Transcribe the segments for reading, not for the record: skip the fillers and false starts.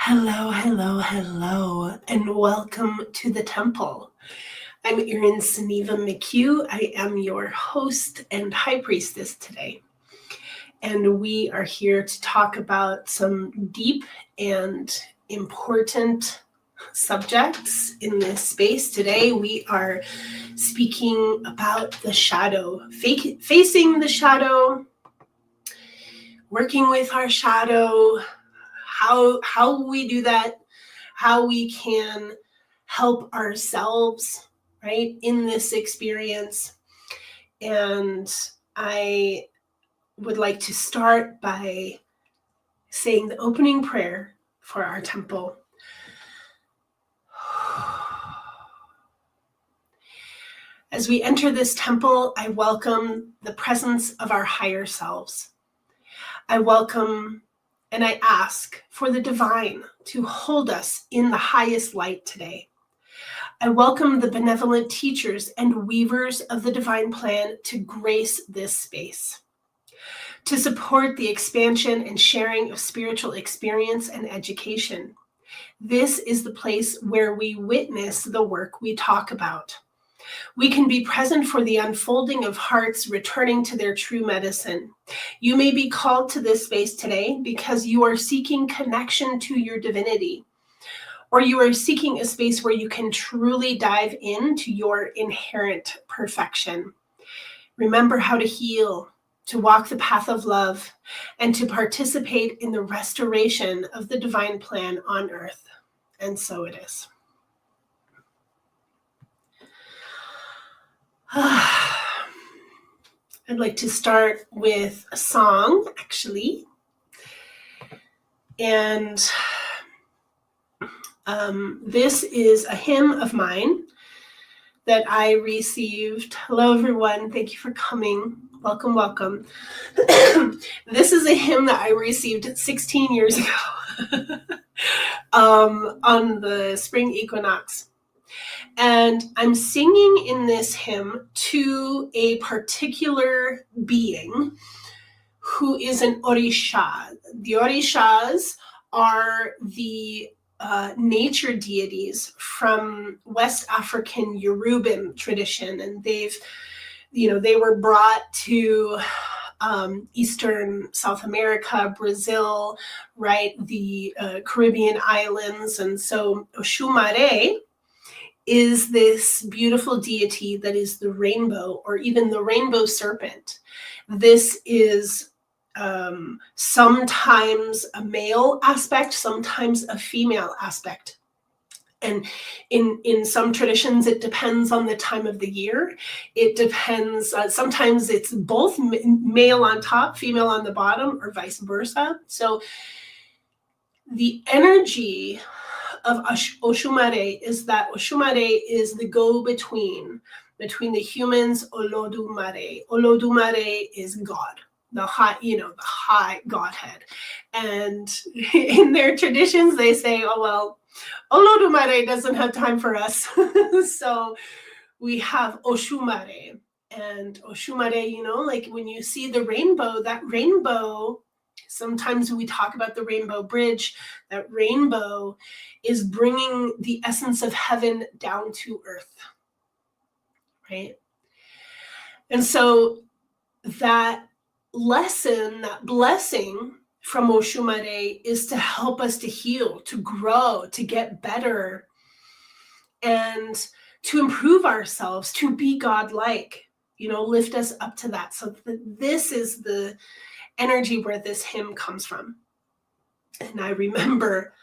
Hello, hello, hello, and welcome to the temple. I'm Erin Sunniva McHugh. I am your host and high priestess today. And we are here to talk about some deep and important subjects in this space. Today, we are speaking about the shadow, facing the shadow, working with our shadow, how we do that, how we can help ourselves, right, in this experience. And I would like to start by saying the opening prayer for our temple. As we enter this temple, I welcome the presence of our higher selves. I welcome and I ask for the divine to hold us in the highest light today. I welcome the benevolent teachers and weavers of the divine plan to grace this space, to support the expansion and sharing of spiritual experience and education. This is the place where we witness the work we talk about. We can be present for the unfolding of hearts returning to their true medicine. You may be called to this space today because you are seeking connection to your divinity, or you are seeking a space where you can truly dive into your inherent perfection. Remember how to heal, to walk the path of love, and to participate in the restoration of the divine plan on earth. And so it is. I'd like to start with a song, actually. And this is a hymn of mine that I received. Hello, everyone. Thank you for coming. Welcome, welcome. This is a hymn that I received 16 years ago on the spring equinox. And I'm singing in this hymn to a particular being who is an Orisha. The Orishas are the nature deities from West African Yoruban tradition, and they were brought to Eastern South America, Brazil, right, the Caribbean islands, and so Oshumare is this beautiful deity that is the rainbow, or even the rainbow serpent. This is sometimes a male aspect, sometimes a female aspect. And in some traditions, it depends on the time of the year. It depends, sometimes it's both male on top, female on the bottom, or vice versa. So the energy of Oshumare is that Oshumare is the go-between between the humans. Olodumare. Olodumare is God, the high Godhead. And in their traditions, they say, oh, well, Olodumare doesn't have time for us. So we have Oshumare. And Oshumare, like when you see the rainbow, that rainbow, sometimes we talk about the rainbow bridge. That rainbow is bringing the essence of heaven down to earth, right? And so that lesson, that blessing from Oshumare is to help us to heal, to grow, to get better, and to improve ourselves, to be God-like, lift us up to that. So this is the energy where this hymn comes from. And I remember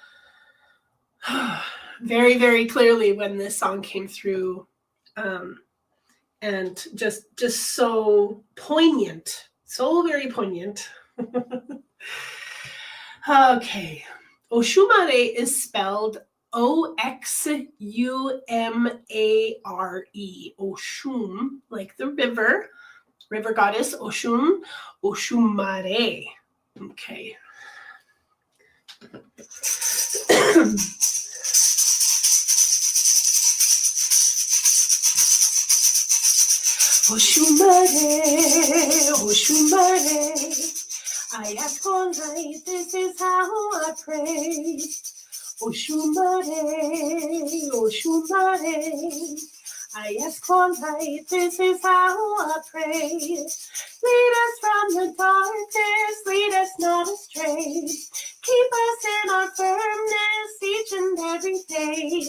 very, very clearly when this song came through, and just so poignant, so very poignant. Okay, Oshumare is spelled Oxumare, Oshun, like the river goddess Oshun, Oshumare. Okay. Oshumare, Oshumare, I ask all night, this is how I pray. Oshumare, Oshumare. I ask for light, this is how I pray. Lead us from the darkness, lead us not astray. Keep us in our firmness each and every day.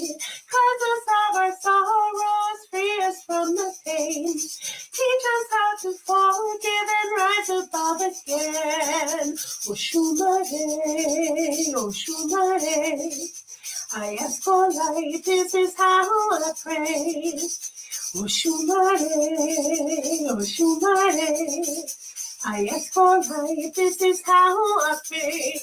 Cleanse us of our sorrows, free us from the pain. Teach us how to forgive and rise above again. Oshumare, Oshumare. I ask for light, this is how I pray. Oshumare, Oshumare. I ask for light, this is how I pray.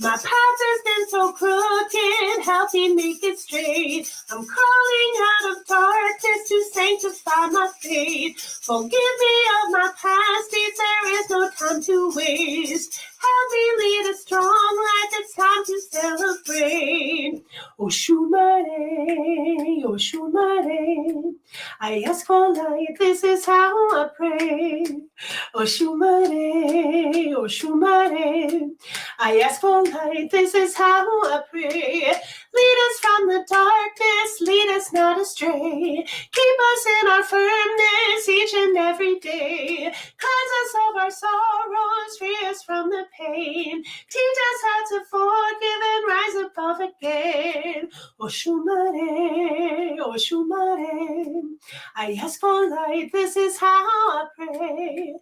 My path has been so crooked, help me make it straight. I'm crawling out of darkness to sanctify my faith. Forgive me of my past deeds, there is no time to waste. Help me lead a strong life, it's time to celebrate. Oshumare, Oshumare. I ask for light, this is how I pray. Oshumare, Oshumare. I ask for light, this is how I pray. Lead us from the darkness, lead us not astray. Keep us in our firmness each and every day. Cleanse us of our sorrows, free us from the pain. Teach us how to forgive and rise above again. Oshumare, Oshumare. I ask for light, this is how I pray.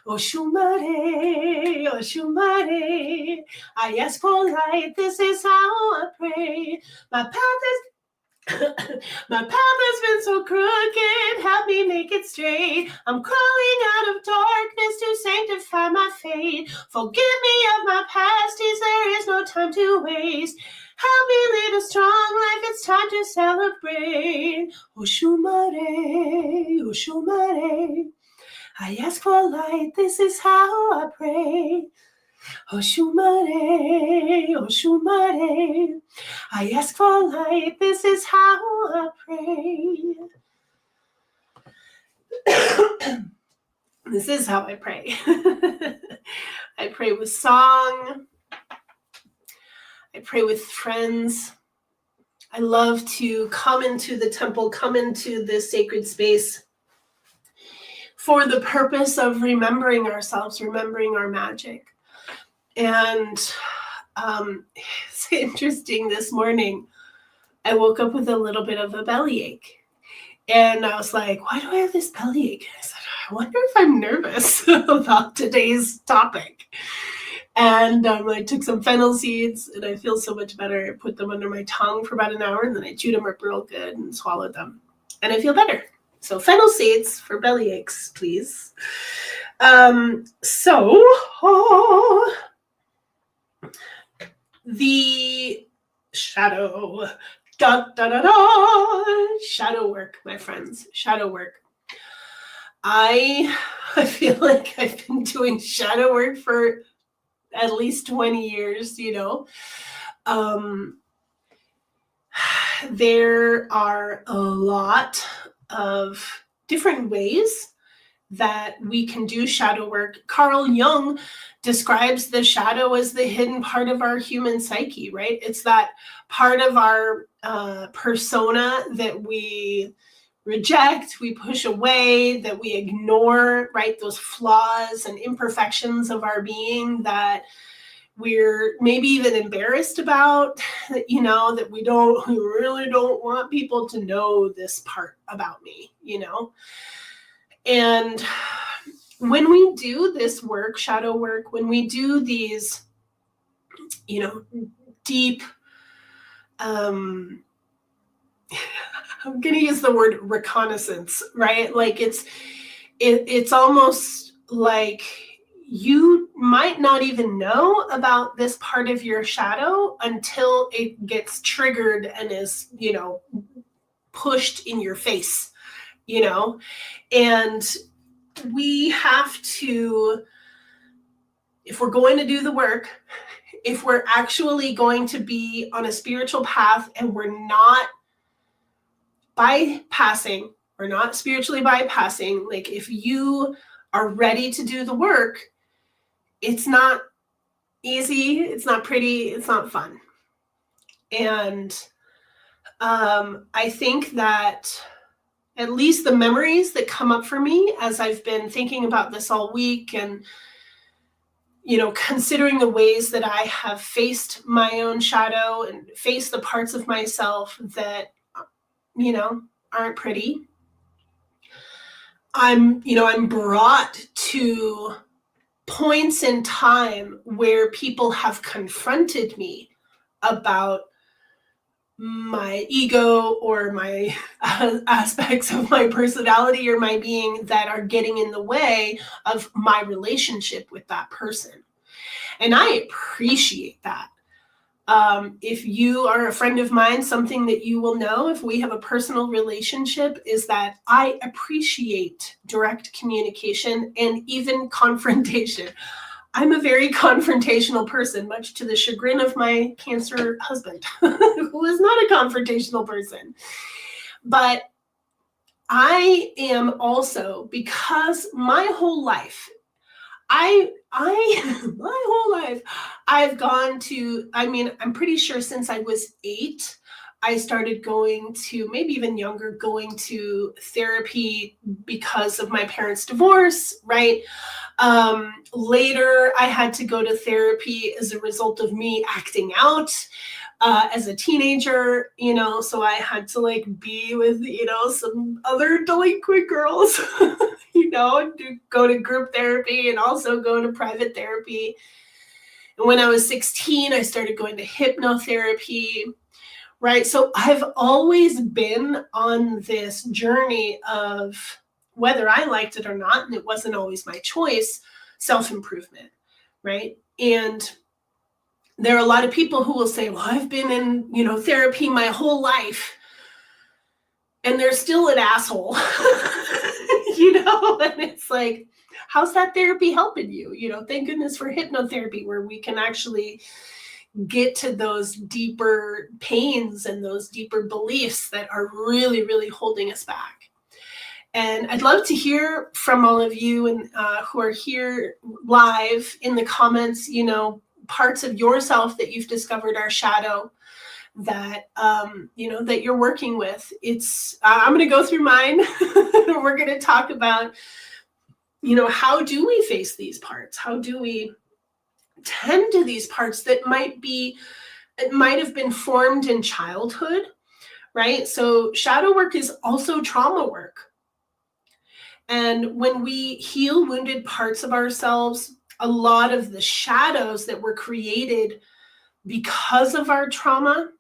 Oshumare, Oshumare. I ask for light, this is how I pray. My path has been so crooked, help me make it straight. I'm crawling out of darkness to sanctify my faith. Forgive me of my past deeds, there is no time to waste. Help me lead a strong life, it's time to celebrate. Oshumare, Oshumare. I ask for light, this is how I pray. Oshumare, Oshumare. I ask for light, this is how I pray. This is how I pray. I pray with song. I pray with friends. I love to come into the temple, come into this sacred space for the purpose of remembering ourselves, remembering our magic. And it's interesting, this morning, I woke up with a little bit of a bellyache. And I was like, why do I have this bellyache? I said, I wonder if I'm nervous about today's topic. And I took some fennel seeds and I feel so much better. I put them under my tongue for about an hour and then I chewed them up real good and swallowed them. And I feel better. So fennel seeds for belly aches, please. The shadow, shadow work, my friends, shadow work. I feel like I've been doing shadow work for at least 20 years, you know. There are a lot of different ways that we can do shadow work. Carl Jung describes the shadow as the hidden part of our human psyche, right? It's that part of our persona that we reject, we push away, that we ignore, right? Those flaws and imperfections of our being that we're maybe even embarrassed about, you know, that we really don't want people to know this part about me, you know? And when we do this work, shadow work, when we do these, you know, deep, I'm going to use the word reconnaissance, right? Like it's almost like you might not even know about this part of your shadow until it gets triggered and is, you know, pushed in your face, you know, and we have to, if we're going to do the work, if we're actually going to be on a spiritual path and we're not bypassing, we're not spiritually bypassing, like if you are ready to do the work, it's not easy, it's not pretty, it's not fun. And I think that at least the memories that come up for me as I've been thinking about this all week and, considering the ways that I have faced my own shadow and faced the parts of myself that, aren't pretty. I'm brought to points in time where people have confronted me about my ego or my aspects of my personality or my being that are getting in the way of my relationship with that person. And I appreciate that. If you are a friend of mine, something that you will know if we have a personal relationship is that I appreciate direct communication and even confrontation. I'm a very confrontational person, much to the chagrin of my Cancer husband, who is not a confrontational person. But I am also, because my whole life, my whole life, I've gone to, I'm pretty sure since I was 8, I started going to, maybe even younger, going to therapy because of my parents' divorce, right? Later, I had to go to therapy as a result of me acting out as a teenager, so I had to be with, some other delinquent girls, to go to group therapy and also go to private therapy. And when I was 16, I started going to hypnotherapy, right? So I've always been on this journey of, whether I liked it or not, and it wasn't always my choice, self-improvement, right? And there are a lot of people who will say, well, I've been in, therapy my whole life, and they're still an asshole, and it's like, how's that therapy helping you? Thank goodness for hypnotherapy, where we can actually get to those deeper pains and those deeper beliefs that are really, really holding us back. And I'd love to hear from all of you and who are here live in the comments, parts of yourself that you've discovered are shadow that, that you're working with. I'm going to go through mine. We're going to talk about, how do we face these parts? How do we tend to these parts that might have been formed in childhood, right? So shadow work is also trauma work. And when we heal wounded parts of ourselves, a lot of the shadows that were created because of our trauma,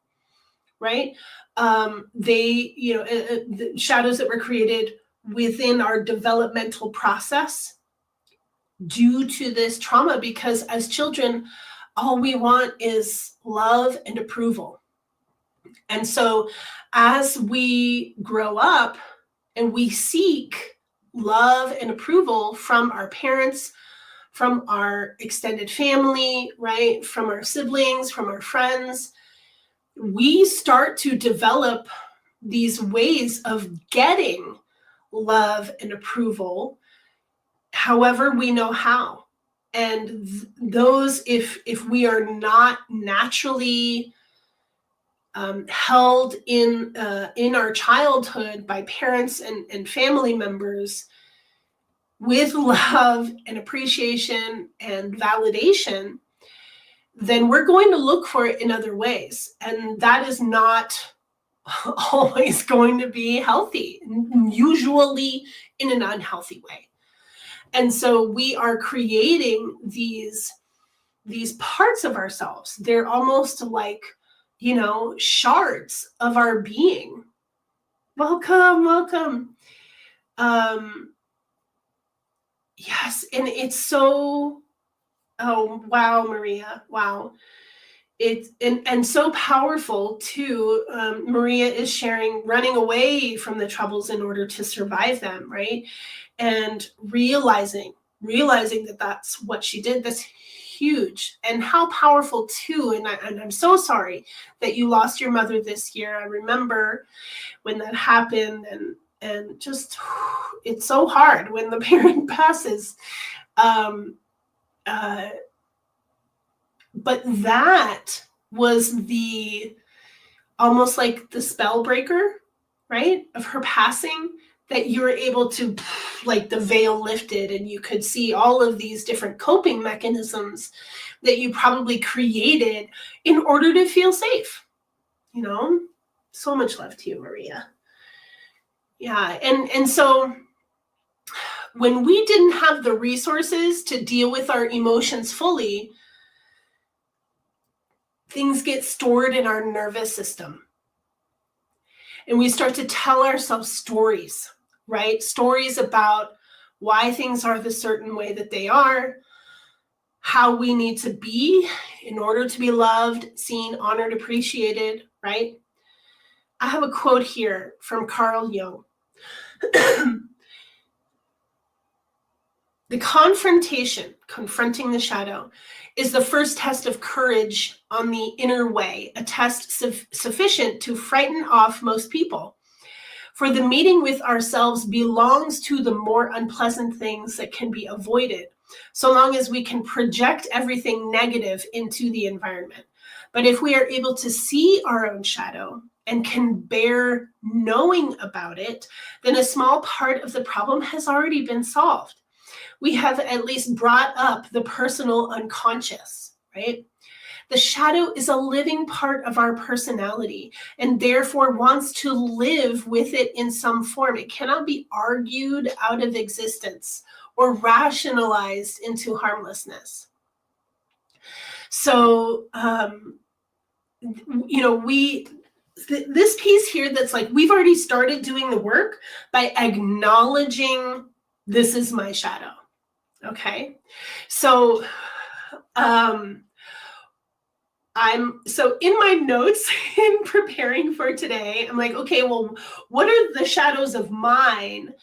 right? The shadows that were created within our developmental process due to this trauma, because as children, all we want is love and approval. And so as we grow up and we seek love and approval from our parents, from our extended family, right? From our siblings, from our friends, we start to develop these ways of getting love and approval, however we know how. And those, if we are not naturally held in our childhood by parents and family members with love and appreciation and validation, then we're going to look for it in other ways. And that is not always going to be healthy, usually in an unhealthy way. And so we are creating these parts of ourselves. They're almost like, shards of our being. Welcome. Yes, and it's so, oh, wow, Maria, wow. It's and so powerful too. Maria is sharing running away from the troubles in order to survive them, right? And realizing that that's what she did. That's huge, and how powerful too. And I'm so sorry that you lost your mother this year. I remember when that happened, and just, it's so hard when the parent passes. But that was the almost like the spell breaker, right, of her passing, that you were able to, like, the veil lifted and you could see all of these different coping mechanisms that you probably created in order to feel safe. You know, so much love to you, Maria. Yeah, and so when we didn't have the resources to deal with our emotions fully, things get stored in our nervous system. And we start to tell ourselves stories, right? Stories about why things are the certain way that they are, how we need to be in order to be loved, seen, honored, appreciated, right? I have a quote here from Carl Jung. The confrontation, confronting the shadow, is the first test of courage on the inner way, a test sufficient to frighten off most people. For the meeting with ourselves belongs to the more unpleasant things that can be avoided, so long as we can project everything negative into the environment. But if we are able to see our own shadow and can bear knowing about it, then a small part of the problem has already been solved. We have at least brought up the personal unconscious, right? The shadow is a living part of our personality and therefore wants to live with it in some form. It cannot be argued out of existence or rationalized into harmlessness. So, this piece here that's like, we've already started doing the work by acknowledging this is my shadow. Okay, so so in my notes in preparing for today, I'm like, okay, well, what are the shadows of mine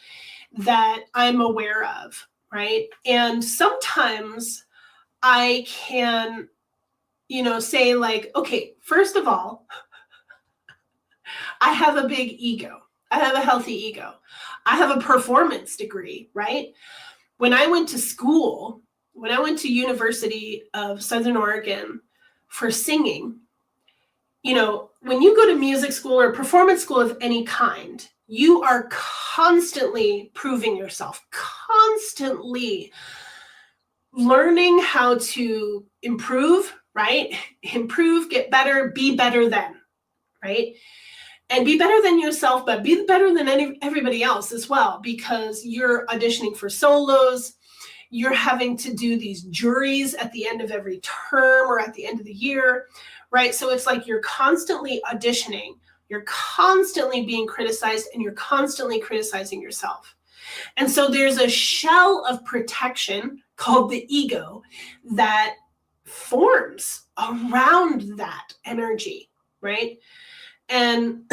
that I'm aware of, right? And sometimes I can, say like, okay, first of all, I have a big ego. I have a healthy ego. I have a performance degree, right? When I went to school, when I went to University of Southern Oregon for singing, when you go to music school or performance school of any kind, you are constantly proving yourself, constantly learning how to improve, right? Improve, get better, be better than, right? And be better than yourself, but be better than everybody else as well, because you're auditioning for solos. You're having to do these juries at the end of every term or at the end of the year, right? So it's like you're constantly auditioning, you're constantly being criticized, and you're constantly criticizing yourself. And so there's a shell of protection called the ego that forms around that energy, right? And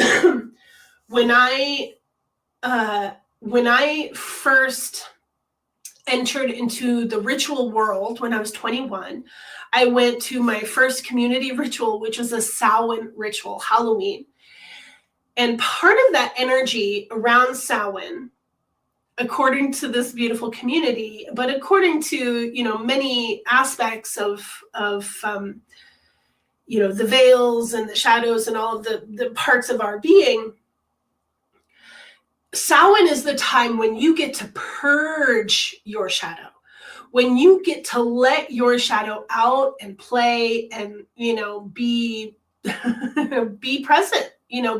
when I first entered into the ritual world when I was 21, I went to my first community ritual, which was a Samhain ritual, Halloween. And part of that energy around Samhain, according to this beautiful community, but according to, many aspects of the veils and the shadows and all of the parts of our being, Samhain is the time when you get to purge your shadow, when you get to let your shadow out and play and, be, be present,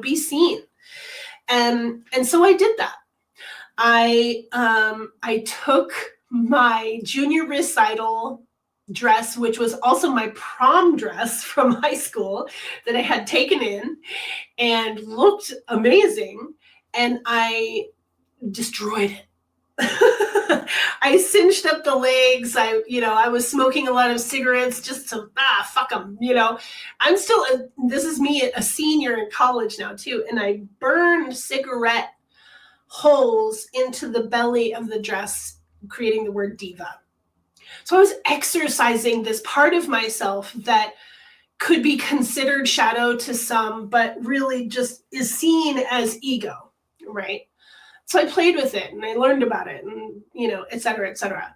be seen. And so I did that. I took my junior recital dress, which was also my prom dress from high school that I had taken in and looked amazing, and I destroyed it. I cinched up the legs. I was smoking a lot of cigarettes just to, fuck them, I'm still, this is me, a senior in college now too, and I burned cigarette holes into the belly of the dress, creating the word diva. So I was exercising this part of myself that could be considered shadow to some, but really just is seen as ego, right? So I played with it and I learned about it and, et cetera, et cetera.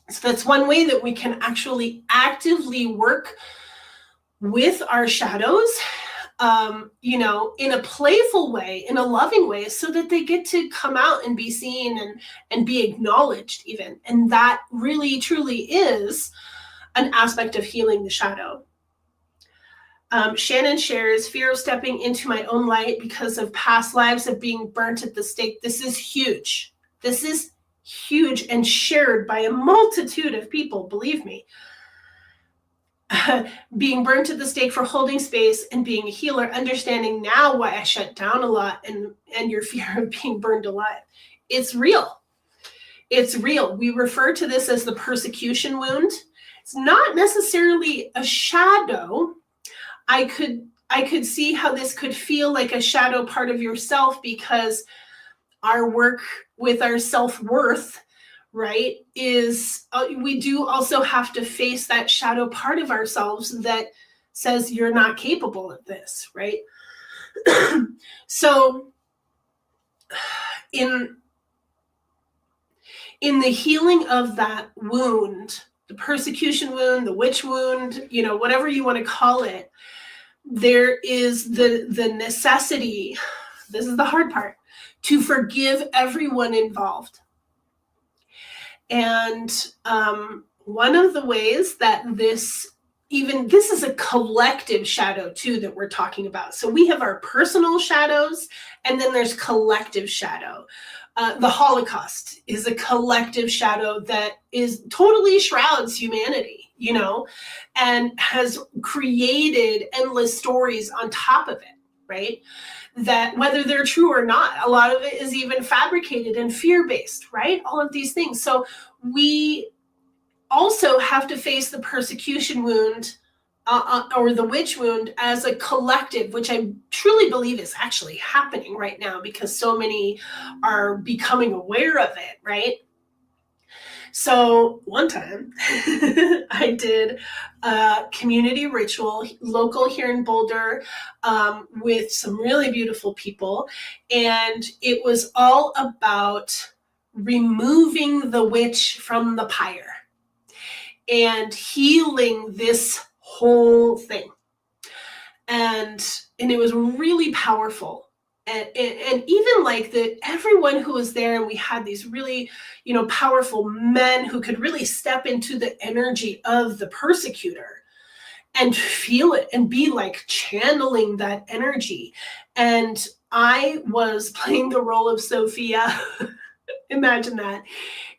So that's one way that we can actually actively work with our shadows. in a playful way, in a loving way, so that they get to come out and be seen and be acknowledged even. And that really, truly is an aspect of healing the shadow. Shannon shares, fear of stepping into my own light because of past lives of being burnt at the stake. This is huge. This is huge and shared by a multitude of people, believe me. Being burnt at the stake for holding space and being a healer, understanding now why I shut down a lot and your fear of being burned alive. It's real. It's real. We refer to this as the persecution wound. It's not necessarily a shadow. I could see how this could feel like a shadow part of yourself, because our work with our self-worth, right, is we do also have to face that shadow part of ourselves that says you're not capable of this, right? So in the healing of that wound, the persecution wound, the witch wound, whatever you want to call it, there is the necessity, this is the hard part, to forgive everyone involved. And one of the ways that this is a collective shadow too that we're talking about. So we have our personal shadows, and then there's collective shadow. The Holocaust is a collective shadow that is totally shrouds humanity, and has created endless stories on top of it, right? That whether they're true or not, a lot of it is even fabricated and fear-based, right? All of these things. So we also have to face the persecution wound or the witch wound as a collective, which I truly believe is actually happening right now because so many are becoming aware of it, right? So one time I did a community ritual, local here in Boulder, with some really beautiful people. And it was all about removing the witch from the pyre and healing this whole thing. And it was really powerful. And even like everyone who was there, and we had these really, powerful men who could really step into the energy of the persecutor and feel it and be like channeling that energy. And I was playing the role of Sophia. Imagine that,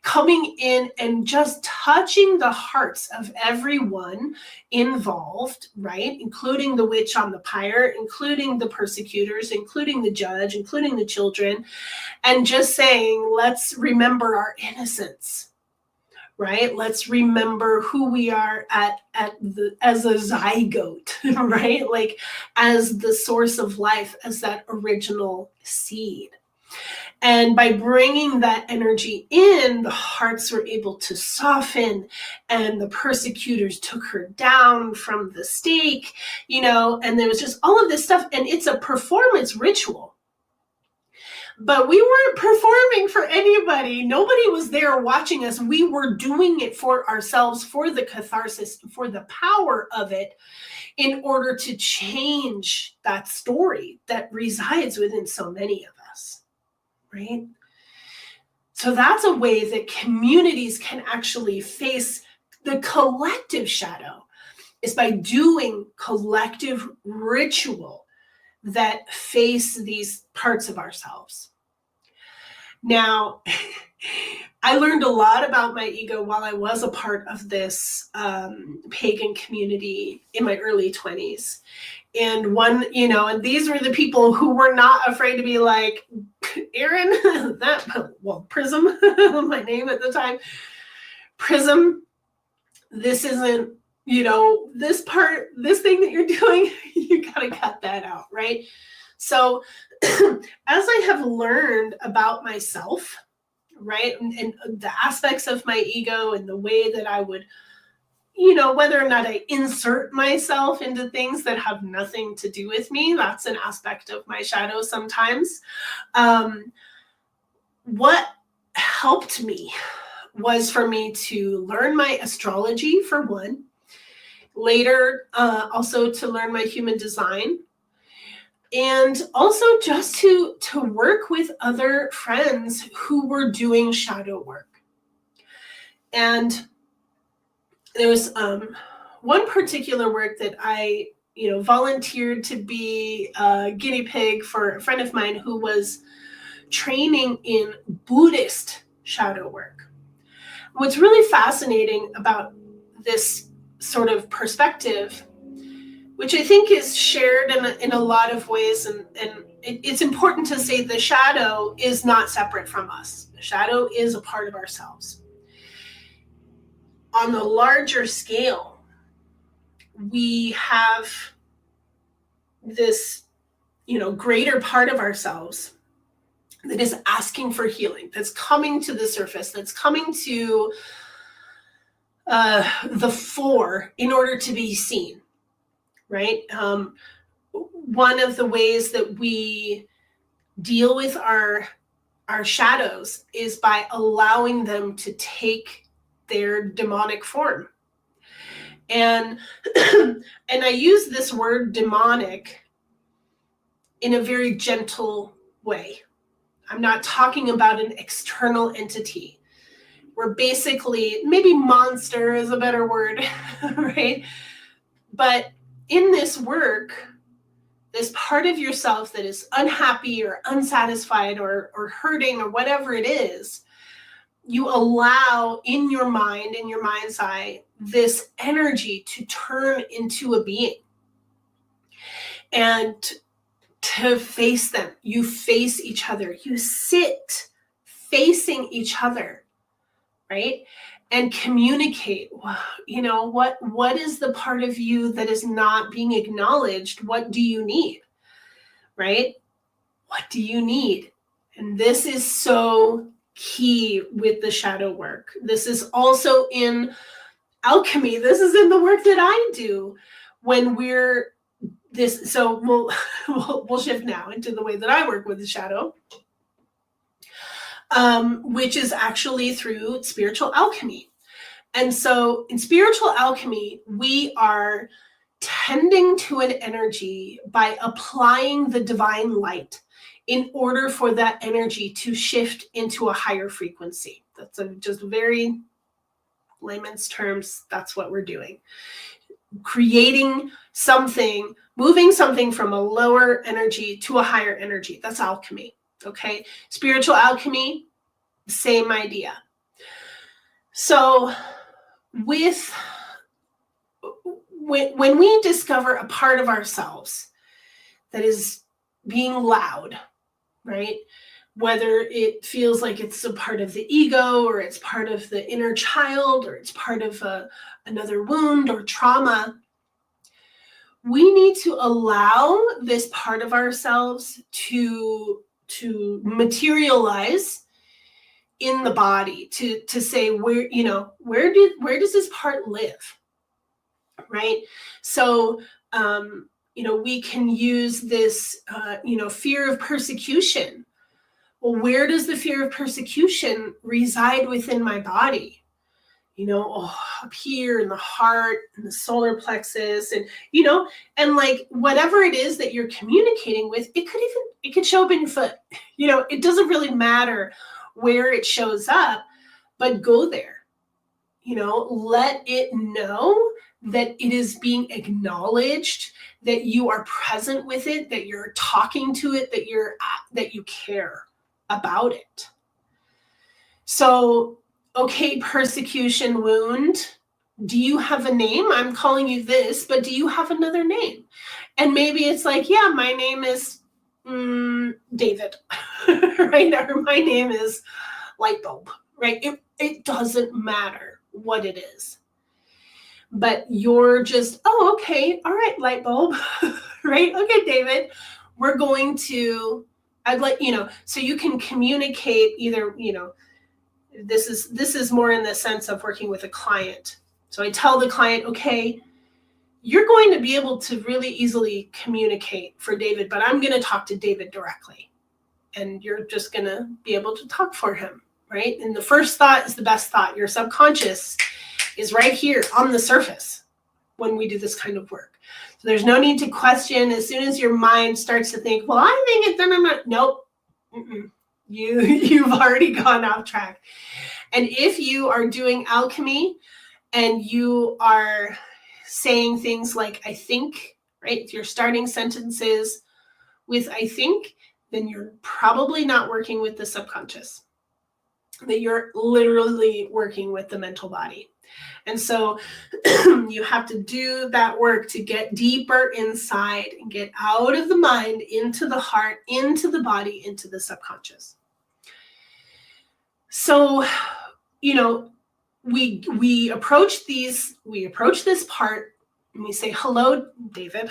coming in and just touching the hearts of everyone involved, right? Including the witch on the pyre, including the persecutors, including the judge, including the children, and just saying, let's remember our innocence, right? Let's remember who we are as a zygote, right? Like as the source of life, as that original seed. And by bringing that energy in, the hearts were able to soften, and the persecutors took her down from the stake, and there was just all of this stuff. And it's a performance ritual. But we weren't performing for anybody. Nobody was there watching us. We were doing it for ourselves, for the catharsis, for the power of it, in order to change that story that resides within so many of us. Right? So that's a way that communities can actually face the collective shadow, is by doing collective ritual that face these parts of ourselves. Now, I learned a lot about my ego while I was a part of this pagan community in my early 20s. And and these were the people who were not afraid to be like, Erin, Prism, my name at the time, Prism, this isn't, this thing that you're doing, you gotta cut that out, right? So as I have learned about myself, right, and the aspects of my ego and the way that I would, whether or not I insert myself into things that have nothing to do with me, that's an aspect of my shadow sometimes. What helped me was for me to learn my astrology, for one, later also to learn my human design, And also just to work with other friends who were doing shadow work. And there was one particular work that I, volunteered to be a guinea pig for a friend of mine who was training in Buddhist shadow work. What's really fascinating about this sort of perspective, which I think is shared in a lot of ways, and it's important to say the shadow is not separate from us. The shadow is a part of ourselves. On the larger scale, we have this, greater part of ourselves that is asking for healing, that's coming to the surface, that's coming to the fore in order to be seen, right? One of the ways that we deal with our shadows is by allowing them to take their demonic form. And I use this word demonic in a very gentle way. I'm not talking about an external entity. We're basically, maybe monster is a better word, right? But in this work, this part of yourself that is unhappy or unsatisfied or hurting or whatever it is, you allow in your mind, in your mind's eye, this energy to turn into a being. And to face them, you face each other, you sit facing each other, right? And communicate, what is the part of you that is not being acknowledged? What do you need, right? What do you need? And this is so key with the shadow work. This is also in alchemy. This is in the work that I do when we're this. So we'll shift now into the way that I work with the shadow, which is actually through spiritual alchemy. And so in spiritual alchemy, we are tending to an energy by applying the divine light in order for that energy to shift into a higher frequency. That's just very layman's terms. That's what we're doing. Creating something, moving something from a lower energy to a higher energy. That's alchemy. Okay. Spiritual alchemy, same idea. So when we discover a part of ourselves that is being loud, right? Whether it feels like it's a part of the ego, or it's part of the inner child, or it's part of another wound or trauma, we need to allow this part of ourselves to materialize in the body, to say where does this part live, right? So we can use this fear of persecution. Well, where does the fear of persecution reside within my body? Up here in the heart and the solar plexus, and like whatever it is that you're communicating with, it could show up in your foot. It doesn't really matter where it shows up, but go there. Let it know that it is being acknowledged, that you are present with it, that you're talking to it, that you care about it. So, okay, persecution wound, do you have a name? I'm calling you this, but do you have another name? And maybe it's like, yeah, my name is David, right? Or my name is Lightbulb, right? It doesn't matter what it is. But you're just, oh, okay, all right, Lightbulb, right? Okay, David, we're going to, so you can communicate either, this is more in the sense of working with a client. So I tell the client, okay, you're going to be able to really easily communicate for David, but I'm going to talk to David directly. And you're just going to be able to talk for him, right? And the first thought is the best thought. Your subconscious is right here on the surface, when we do this kind of work. So there's no need to question. As soon as your mind starts to think, well, I think it's, nope. You've already gone off track. And if you are doing alchemy and you are saying things like, I think, right? If you're starting sentences with I think, then you're probably not working with the subconscious, that you're literally working with the mental body. And so you have to do that work to get deeper inside and get out of the mind, into the heart, into the body, into the subconscious. So, we approach this part and we say, hello, David,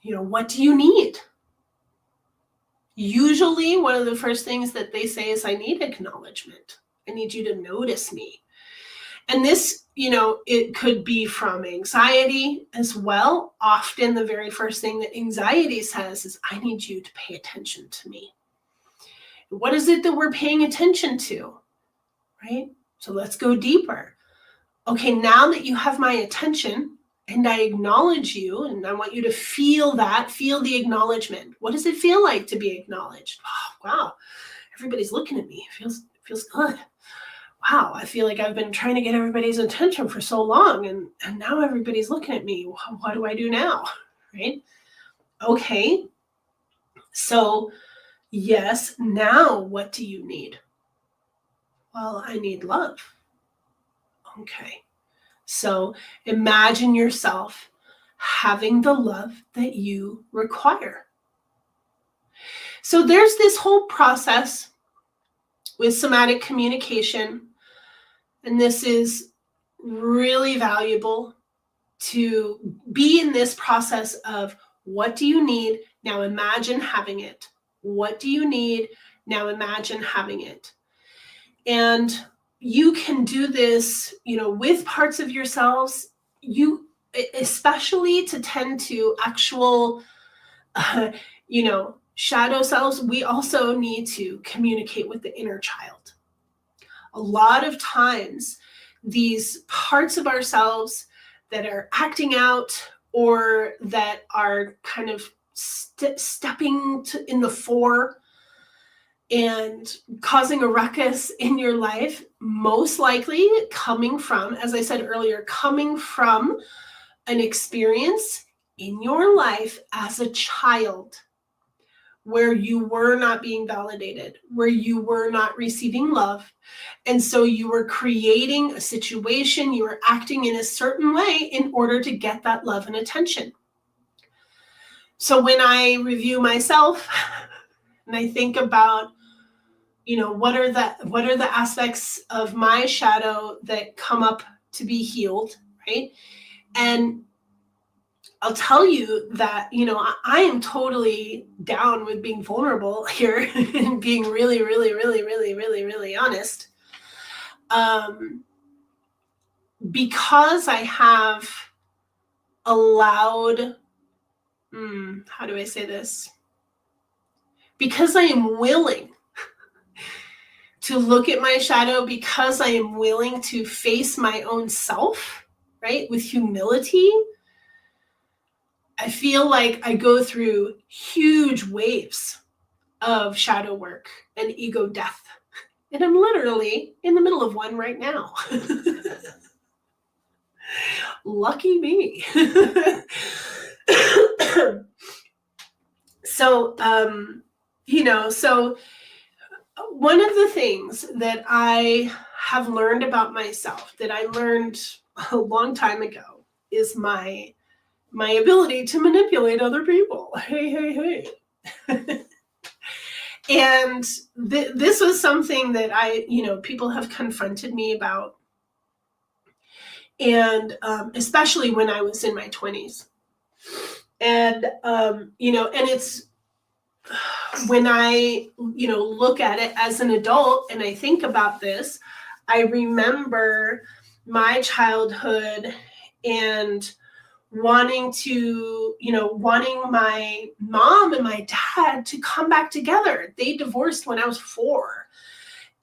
what do you need? Usually one of the first things that they say is, I need acknowledgement. I need you to notice me. And this, it could be from anxiety as well. Often the very first thing that anxiety says is, I need you to pay attention to me. What is it that we're paying attention to, right? So let's go deeper. Okay, now that you have my attention and I acknowledge you, and I want you to feel the acknowledgement. What does it feel like to be acknowledged? Oh, wow, everybody's looking at me. It feels good. Wow, I feel like I've been trying to get everybody's attention for so long, and now everybody's looking at me. What do I do now, right? Okay, so yes, now what do you need? Well, I need love. Okay, so imagine yourself having the love that you require. So there's this whole process with somatic communication, and this is really valuable to be in this process of, what do you need? Now imagine having it. What do you need? Now imagine having it. And you can do this, with parts of yourselves, especially to tend to actual, shadow selves. We also need to communicate with the inner child. A lot of times, these parts of ourselves that are acting out or that are kind of stepping in the fore and causing a ruckus in your life, most likely coming from, as I said earlier, coming from an experience in your life as a child where you were not being validated, where you were not receiving love. And so you were creating a situation, you were acting in a certain way in order to get that love and attention. So when I review myself and I think about, what are the aspects of my shadow that come up to be healed, right? And I'll tell you that, I am totally down with being vulnerable here and being really, really, really, really, really, really honest. Because I have allowed, how do I say this? Because I am willing to look at my shadow, because I am willing to face my own self, right, with humility, I feel like I go through huge waves of shadow work and ego death. And I'm literally in the middle of one right now. Lucky me. So, so one of the things that I have learned about myself, that I learned a long time ago, is my ability to manipulate other people. Hey. And this was something that people have confronted me about. And especially when I was in my 20s. And, and it's when I, look at it as an adult and I think about this, I remember my childhood and wanting my mom and my dad to come back together. They divorced when I was 4.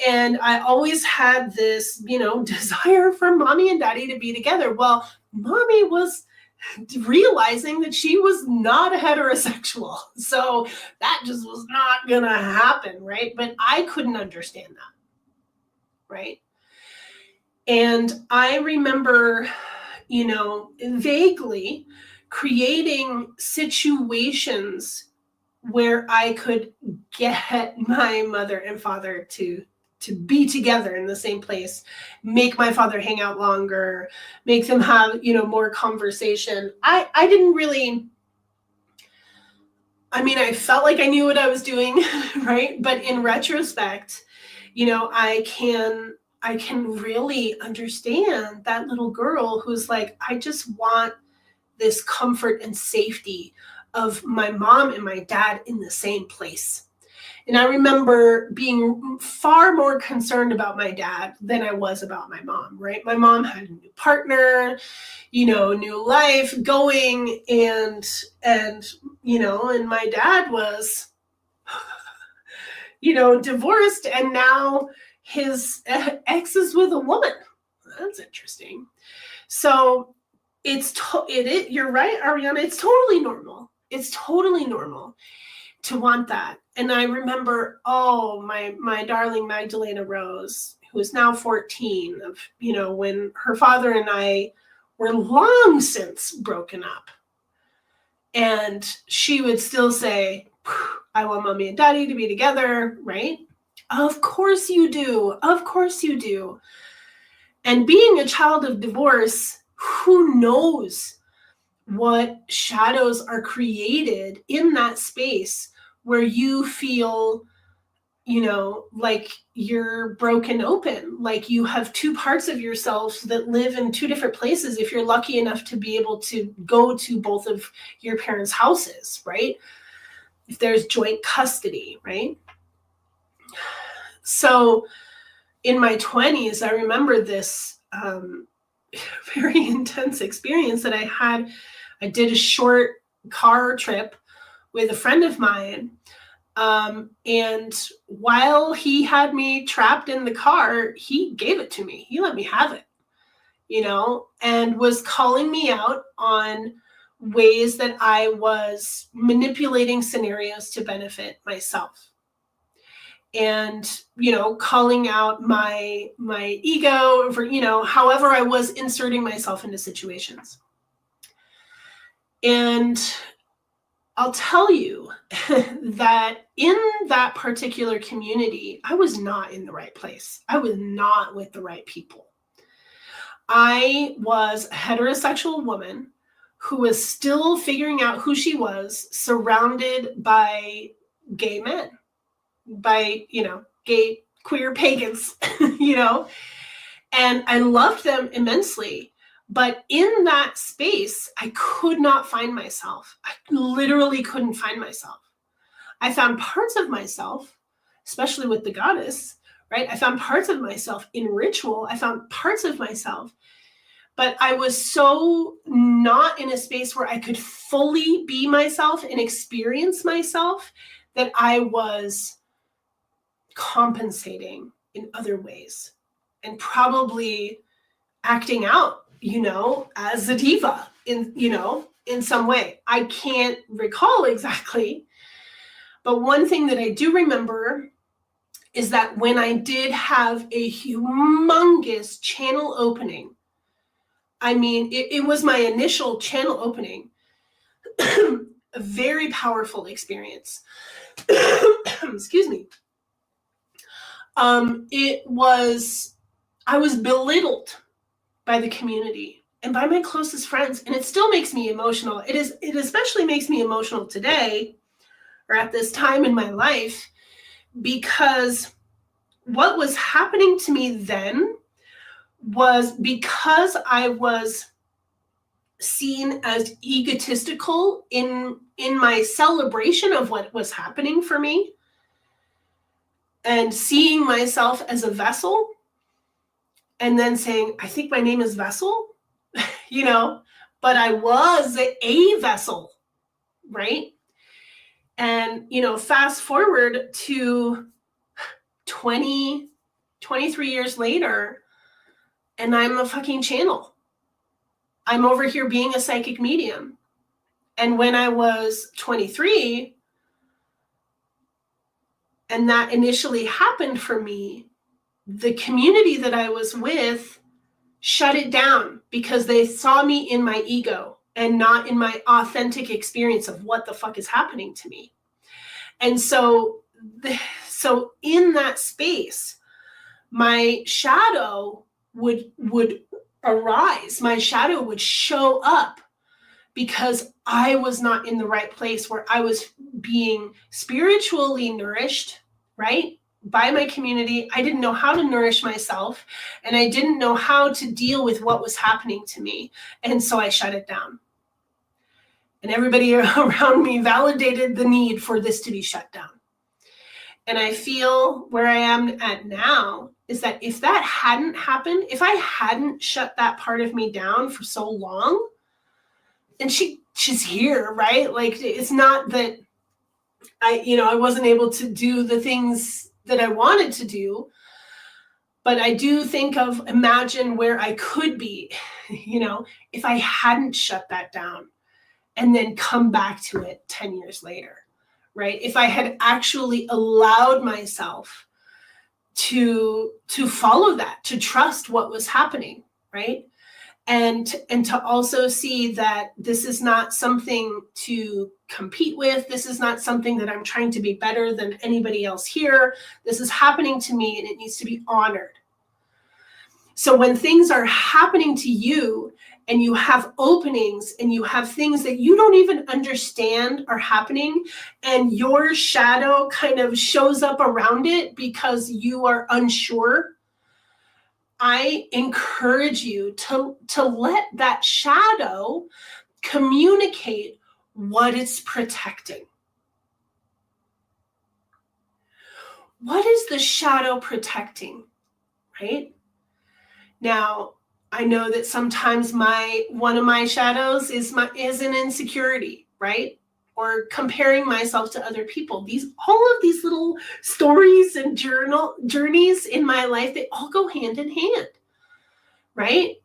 And I always had this, desire for mommy and daddy to be together. Well, mommy was realizing that she was not a heterosexual. So that just was not going to happen, right? But I couldn't understand that, right? And I remember, vaguely creating situations where I could get my mother and father to be together in the same place, make my father hang out longer, make them have, more conversation. I didn't really, I felt like I knew what I was doing, right? But in retrospect, I can really understand that little girl who's like, I just want this comfort and safety of my mom and my dad in the same place. And I remember being far more concerned about my dad than I was about my mom, right? My mom had a new partner, new life going, and my dad was, divorced, and now his ex is with a woman. That's interesting. So you're right, Ariana, it's totally normal. It's totally normal to want that. And I remember, my darling Magdalena Rose, who is now 14, of, when her father and I were long since broken up. And she would still say, I want mommy and daddy to be together, right? Of course you do. Of course you do. And being a child of divorce, who knows what shadows are created in that space where you feel, like you're broken open, like you have two parts of yourself that live in two different places if you're lucky enough to be able to go to both of your parents' houses, right? If there's joint custody, right? So in my 20s, I remember this very intense experience that I had. I did a short car trip with a friend of mine. And while he had me trapped in the car, he gave it to me. He let me have it, and was calling me out on ways that I was manipulating scenarios to benefit myself. And, calling out my ego for, however I was inserting myself into situations. And I'll tell you that in that particular community, I was not in the right place. I was not with the right people. I was a heterosexual woman who was still figuring out who she was, surrounded by gay men, by, gay, queer pagans, and I loved them immensely. But in that space, I could not find myself. I literally couldn't find myself. I found parts of myself, especially with the goddess, right? I found parts of myself in ritual. I found parts of myself, but I was so not in a space where I could fully be myself and experience myself that I was compensating in other ways and probably acting out, as a diva in some way. I can't recall exactly. But one thing that I do remember is that when I did have a humongous channel opening, it was my initial channel opening, a very powerful experience. Excuse me. I was belittled by the community and by my closest friends, and it still makes me emotional. It especially makes me emotional today, or at this time in my life, because what was happening to me then was, because I was seen as egotistical in my celebration of what was happening for me, and seeing myself as a vessel, and then saying, I think my name is Vessel, but I was a vessel, right? And, fast forward to 20, 23 years later, and I'm a fucking channel. I'm over here being a psychic medium. And when I was 23, and that initially happened for me, the community that I was with shut it down because they saw me in my ego and not in my authentic experience of what the fuck is happening to me. And so in that space, my shadow would arise. My shadow would show up because I was not in the right place where I was being spiritually nourished, right? By my community. I didn't know how to nourish myself, and I didn't know how to deal with what was happening to me. And so I shut it down. And everybody around me validated the need for this to be shut down. And I feel where I am at now is that if that hadn't happened, if I hadn't shut that part of me down for so long, and she's here, right? Like, it's not that I wasn't able to do the things that I wanted to do, but I do imagine where I could be, if I hadn't shut that down and then come back to it 10 years later, right? If I had actually allowed myself to follow that, to trust what was happening, right? And to also see that this is not something to compete with. This is not something that I'm trying to be better than anybody else here. This is happening to me and it needs to be honored. So when things are happening to you and you have openings and you have things that you don't even understand are happening, and your shadow kind of shows up around it because you are unsure, I encourage you to let that shadow communicate what it's protecting. What is the shadow protecting, right? Now, I know that sometimes one of my shadows is an insecurity, right? Or comparing myself to other people. All of these little stories and journeys in my life, they all go hand in hand, right?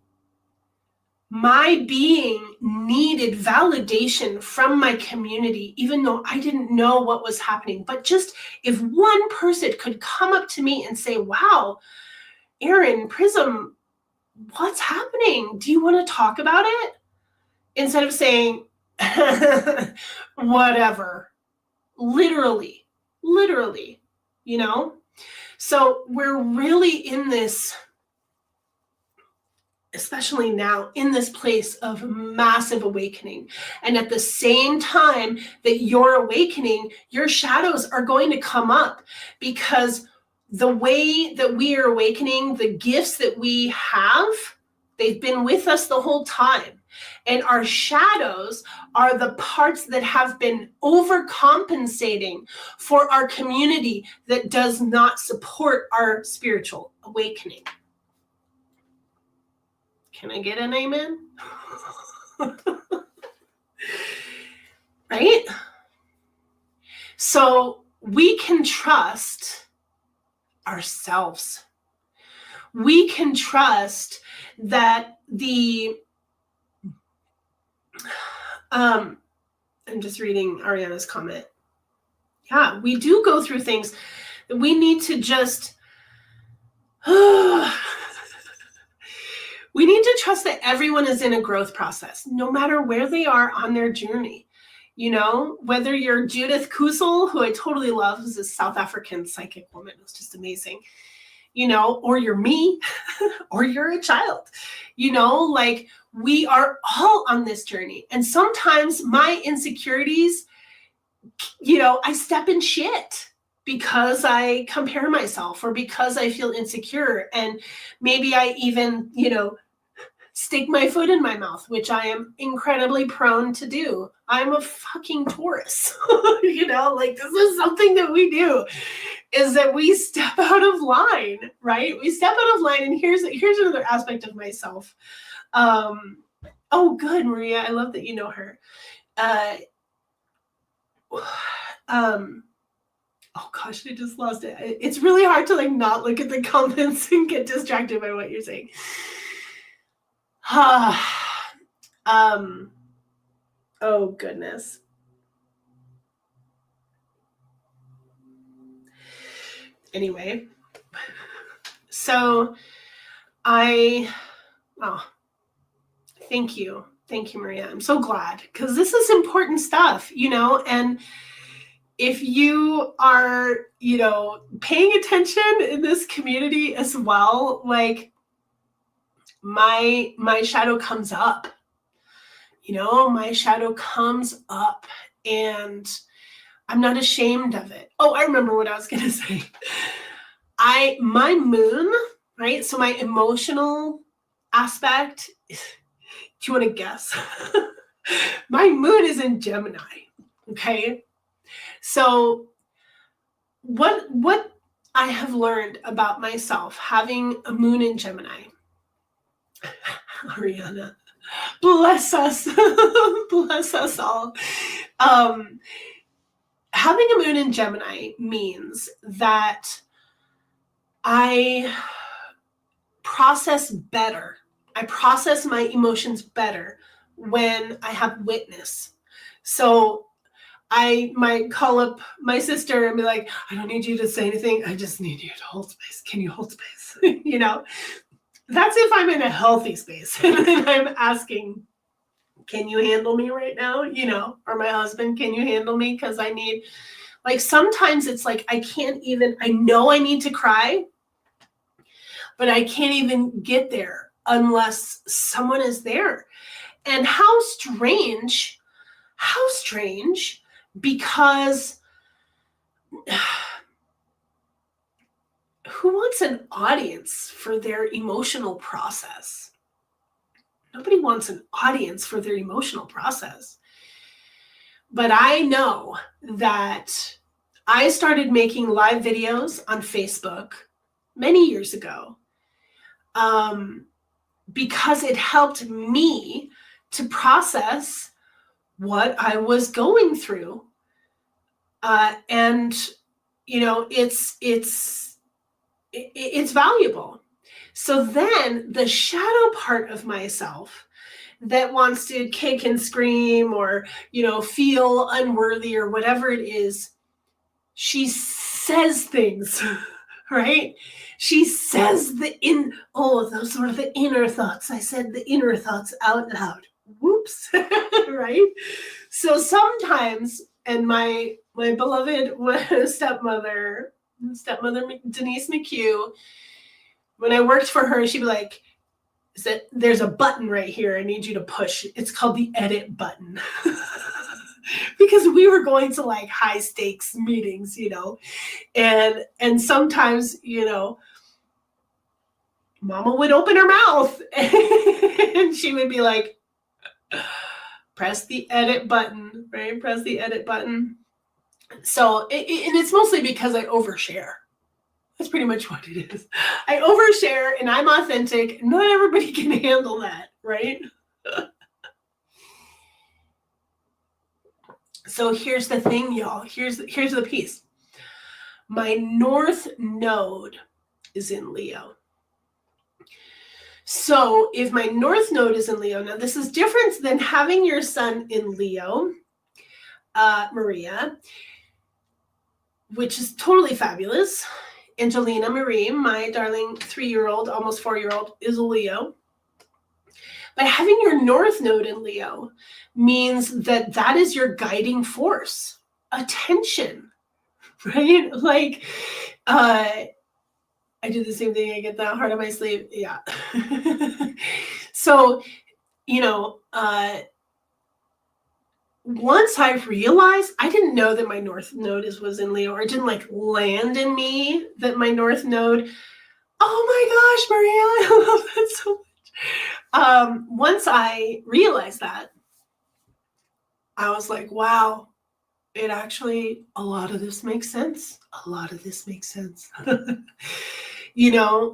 My being needed validation from my community, even though I didn't know what was happening. But just if one person could come up to me and say, wow, Erin, Prism, what's happening? Do you want to talk about it? Instead of saying, whatever, literally, So we're really in this, especially now, in this place of massive awakening. And at the same time that you're awakening, your shadows are going to come up, because the way that we are awakening, the gifts that we have, they've been with us the whole time. And our shadows are the parts that have been overcompensating for our community that does not support our spiritual awakening. Can I get an amen? Right? So we can trust ourselves. We can trust that I'm just reading Ariana's comment. Yeah, we do go through things that we need to just, we need to trust that everyone is in a growth process, no matter where they are on their journey. Whether you're Judith Kusel, who I totally love, who's a South African psychic woman, who's just amazing, or you're me, or you're a child, like, we are all on this journey. And sometimes my insecurities, I step in shit because I compare myself, or because I feel insecure. And maybe I even, stick my foot in my mouth, which I am incredibly prone to do. I'm a fucking Taurus, like, this is something that we do, is that we step out of line, right? We step out of line. And here's another aspect of myself. Oh, good, Maria. I love that you know her. Oh gosh, I just lost it. It's really hard to like not look at the comments and get distracted by what you're saying. Oh goodness. Anyway, so thank you. Thank you, Maria. I'm so glad, because this is important stuff, and if you are, paying attention in this community as well, like my shadow comes up, my shadow comes up, and I'm not ashamed of it. Oh, I remember what I was going to say. My moon, right? So my emotional aspect, do you want to guess? My moon is in Gemini. Okay. So what I have learned about myself having a moon in Gemini, Ariana, bless us, bless us all. Having a moon in Gemini means that I process better. I process my emotions better when I have witness. So I might call up my sister and be like, I don't need you to say anything. I just need you to hold space. Can you hold space? That's if I'm in a healthy space and I'm asking, can you handle me right now? Or my husband, can you handle me? Because I need, like, sometimes it's like, I know I need to cry, but I can't even get there unless someone is there. And how strange, because who wants an audience for their emotional process? Nobody wants an audience for their emotional process. But I know that I started making live videos on Facebook many years ago because it helped me to process what I was going through. And, it's valuable. So then the shadow part of myself that wants to kick and scream or, feel unworthy or whatever it is, she says things, right? She says those were the inner thoughts. I said the inner thoughts out loud. Whoops, right? So sometimes, and my beloved stepmother Denise McHugh, when I worked for her, she'd be like, there's a button right here I need you to push. It's called the edit button. Because we were going to like high stakes meetings, and sometimes, Mama would open her mouth and she would be like, press the edit button, right? Press the edit button. So, and it's mostly because I overshare. That's pretty much what it is. I overshare and I'm authentic. Not everybody can handle that, right? So here's the thing, y'all. Here's the piece. My North Node is in Leo. So if my North Node is in Leo, now this is different than having your sun in Leo, Maria, which is totally fabulous. Angelina Marie, my darling 3-year-old, almost 4-year-old, is a Leo. But having your North Node in Leo means that is your guiding force, attention, right? Like, I do the same thing. I get that heart on my sleeve. Yeah. So, once I realized, I didn't know that my North Node was in Leo, or it didn't like land in me that my North Node, oh my gosh, Maria, I love that so much. Once I realized that, I was like, wow, it actually, a lot of this makes sense. A lot of this makes sense.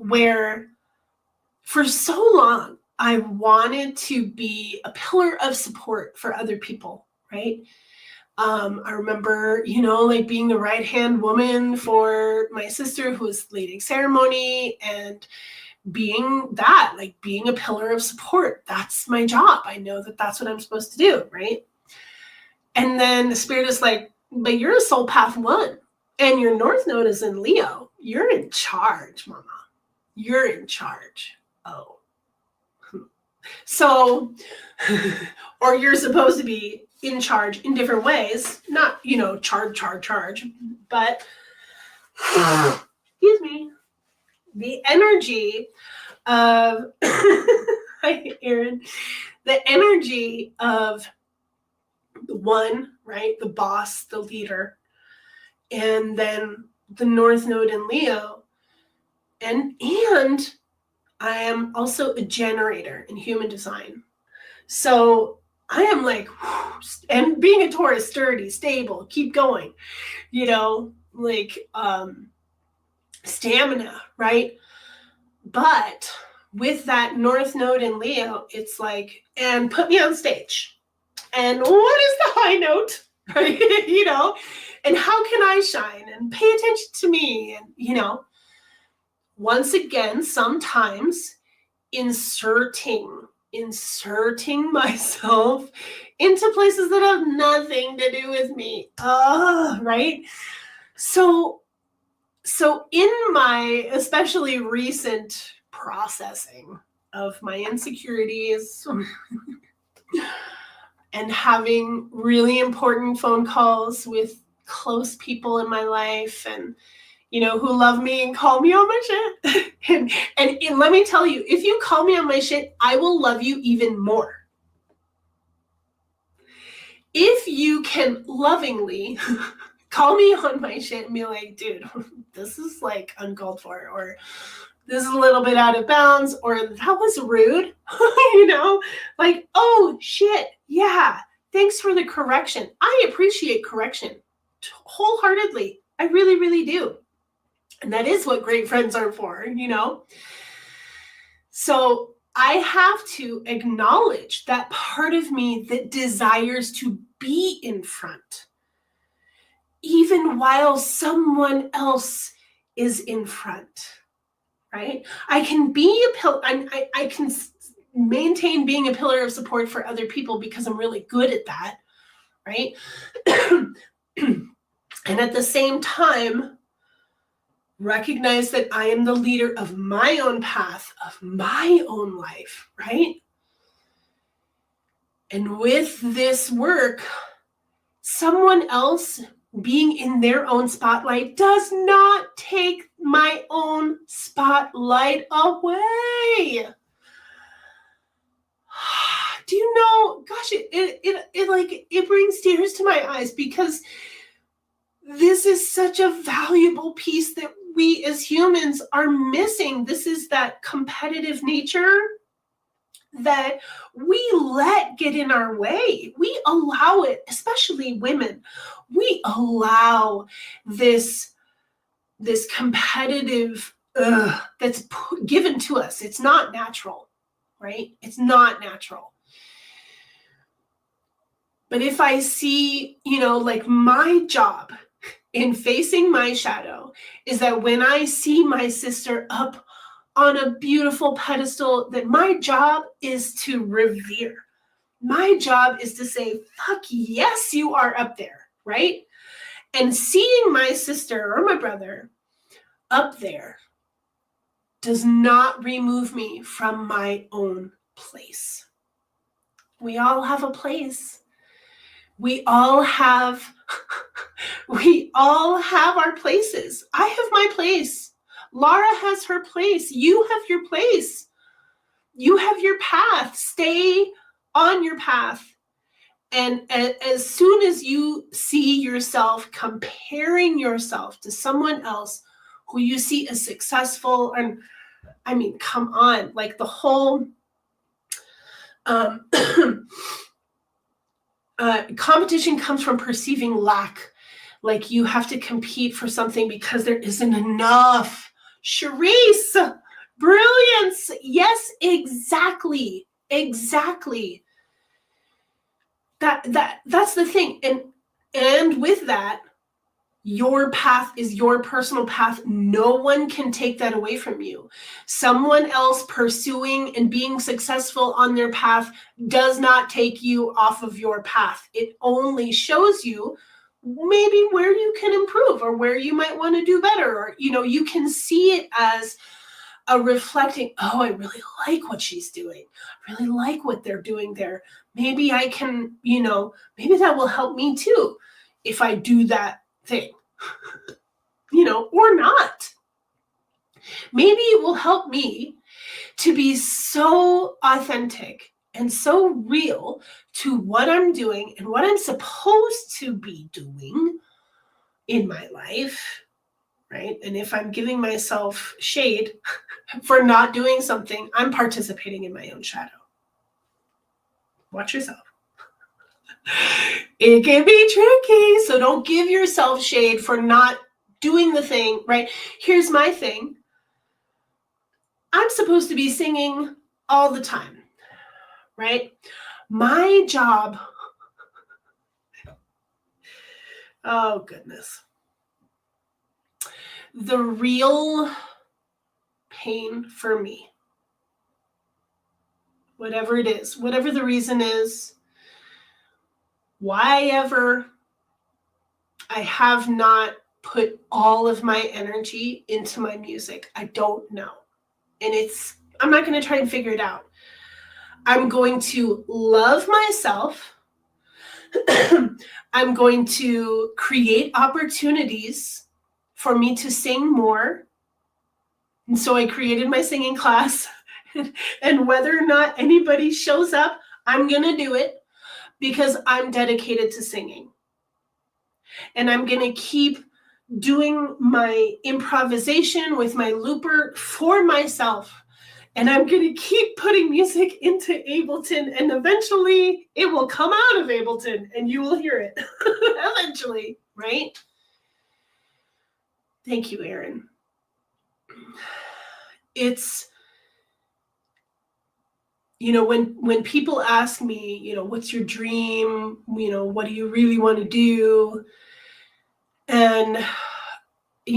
Where for so long, I wanted to be a pillar of support for other people, right? I remember, like being the right-hand woman for my sister who was leading ceremony, and being a pillar of support. That's my job. I know that that's what I'm supposed to do, right? And then the spirit is like, but you're a soul path 1 and your north node is in Leo. You're in charge, mama. You're in charge. Oh. So, or you're supposed to be in charge in different ways, not, charge, but excuse me, the energy of, hi, Erin, the energy of the 1, right? The boss, the leader, and then the north node in Leo. And I am also a generator in human design. So I am like, and being a Taurus, sturdy, stable, keep going, stamina, right? But with that north node in Leo, it's like, and put me on stage. And what is the high note, right? And how can I shine, and pay attention to me? And, once again, sometimes inserting myself into places that have nothing to do with me. Right? So in my especially recent processing of my insecurities and having really important phone calls with close people in my life, and who love me and call me on my shit. and let me tell you, if you call me on my shit, I will love you even more. If you can lovingly call me on my shit and be like, dude, this is like uncalled for, or this is a little bit out of bounds, or that was rude, like, oh shit, yeah, thanks for the correction. I appreciate correction wholeheartedly. I really, really do. And that is what great friends are for, So I have to acknowledge that part of me that desires to be in front, even while someone else is in front, right? I can be a pillar. I can maintain being a pillar of support for other people because I'm really good at that, right? And at the same time, recognize that I am the leader of my own path, of my own life, right? And with this work, someone else being in their own spotlight does not take my own spotlight away. Do you know, gosh, it brings tears to my eyes, because this is such a valuable piece that we as humans are missing. This is that competitive nature that we let get in our way. We allow it, especially women. We allow this competitive that's given to us. It's not natural, right? It's not natural. But if I see, like my job in facing my shadow is that when I see my sister up on a beautiful pedestal, that my job is to revere. My job is to say, fuck yes, you are up there, right? And seeing my sister or my brother up there does not remove me from my own place. We all have a place. We all have our places. I have my place. Laura has her place. You have your place. You have your path. Stay on your path. And as soon as you see yourself comparing yourself to someone else who you see as successful, and I mean, come on, like the whole competition comes from perceiving lack. Like you have to compete for something because there isn't enough. Charisse, brilliance. Yes, exactly. That's the thing. And And with that, your path is your personal path. No one can take that away from you. Someone else pursuing and being successful on their path does not take you off of your path. It only shows you maybe where you can improve or where you might want to do better. Or, you can see it as a reflecting, oh, I really like what she's doing. I really like what they're doing there. Maybe I can, maybe that will help me too if I do that thing, or not. Maybe it will help me to be so authentic and so real to what I'm doing and what I'm supposed to be doing in my life, right? And if I'm giving myself shade for not doing something, I'm participating in my own shadow. Watch yourself. It can be tricky, so don't give yourself shade for not doing the thing, right? Here's my thing. I'm supposed to be singing all the time, right? My job, oh goodness. The real pain for me, whatever it is, whatever the reason is, why ever I have not put all of my energy into my music, I don't know. And I'm not going to try and figure it out. I'm going to love myself. I'm going to create opportunities for me to sing more. And so I created my singing class. And whether or not anybody shows up, I'm going to do it because I'm dedicated to singing. And I'm going to keep doing my improvisation with my looper for myself. And I'm going to keep putting music into Ableton, and eventually it will come out of Ableton and you will hear it eventually, right? Thank you, Erin. It's, when people ask me, what's your dream? What do you really want to do? And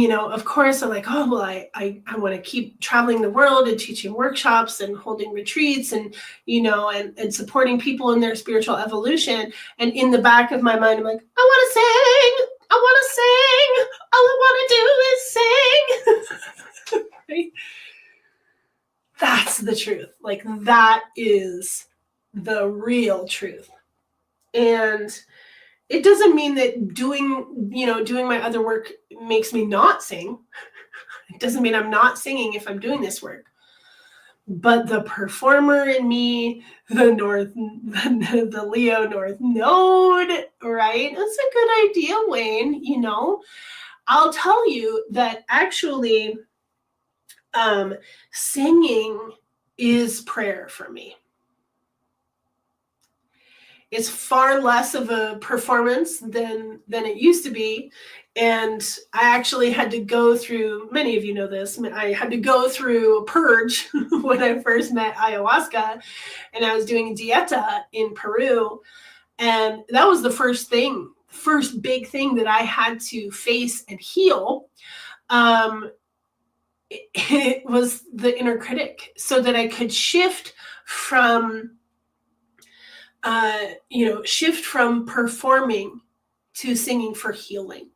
of course, I'm like, oh, well, I want to keep traveling the world and teaching workshops and holding retreats and, and supporting people in their spiritual evolution. And in the back of my mind, I'm like, I want to sing. I want to sing. All I want to do is sing. Right? That's the truth. Like, that is the real truth. And it doesn't mean that doing my other work makes me not sing. It doesn't mean I'm not singing if I'm doing this work. But the performer in me, the Leo North Node, right? That's a good idea, Wayne. I'll tell you that actually singing is prayer for me. It's far less of a performance than it used to be. And I actually had to go through, many of you know this, I had to go through a purge when I first met ayahuasca, and I was doing dieta in Peru. And that was the first big thing that I had to face and heal. It was the inner critic, so that I could shift from performing to singing for healing.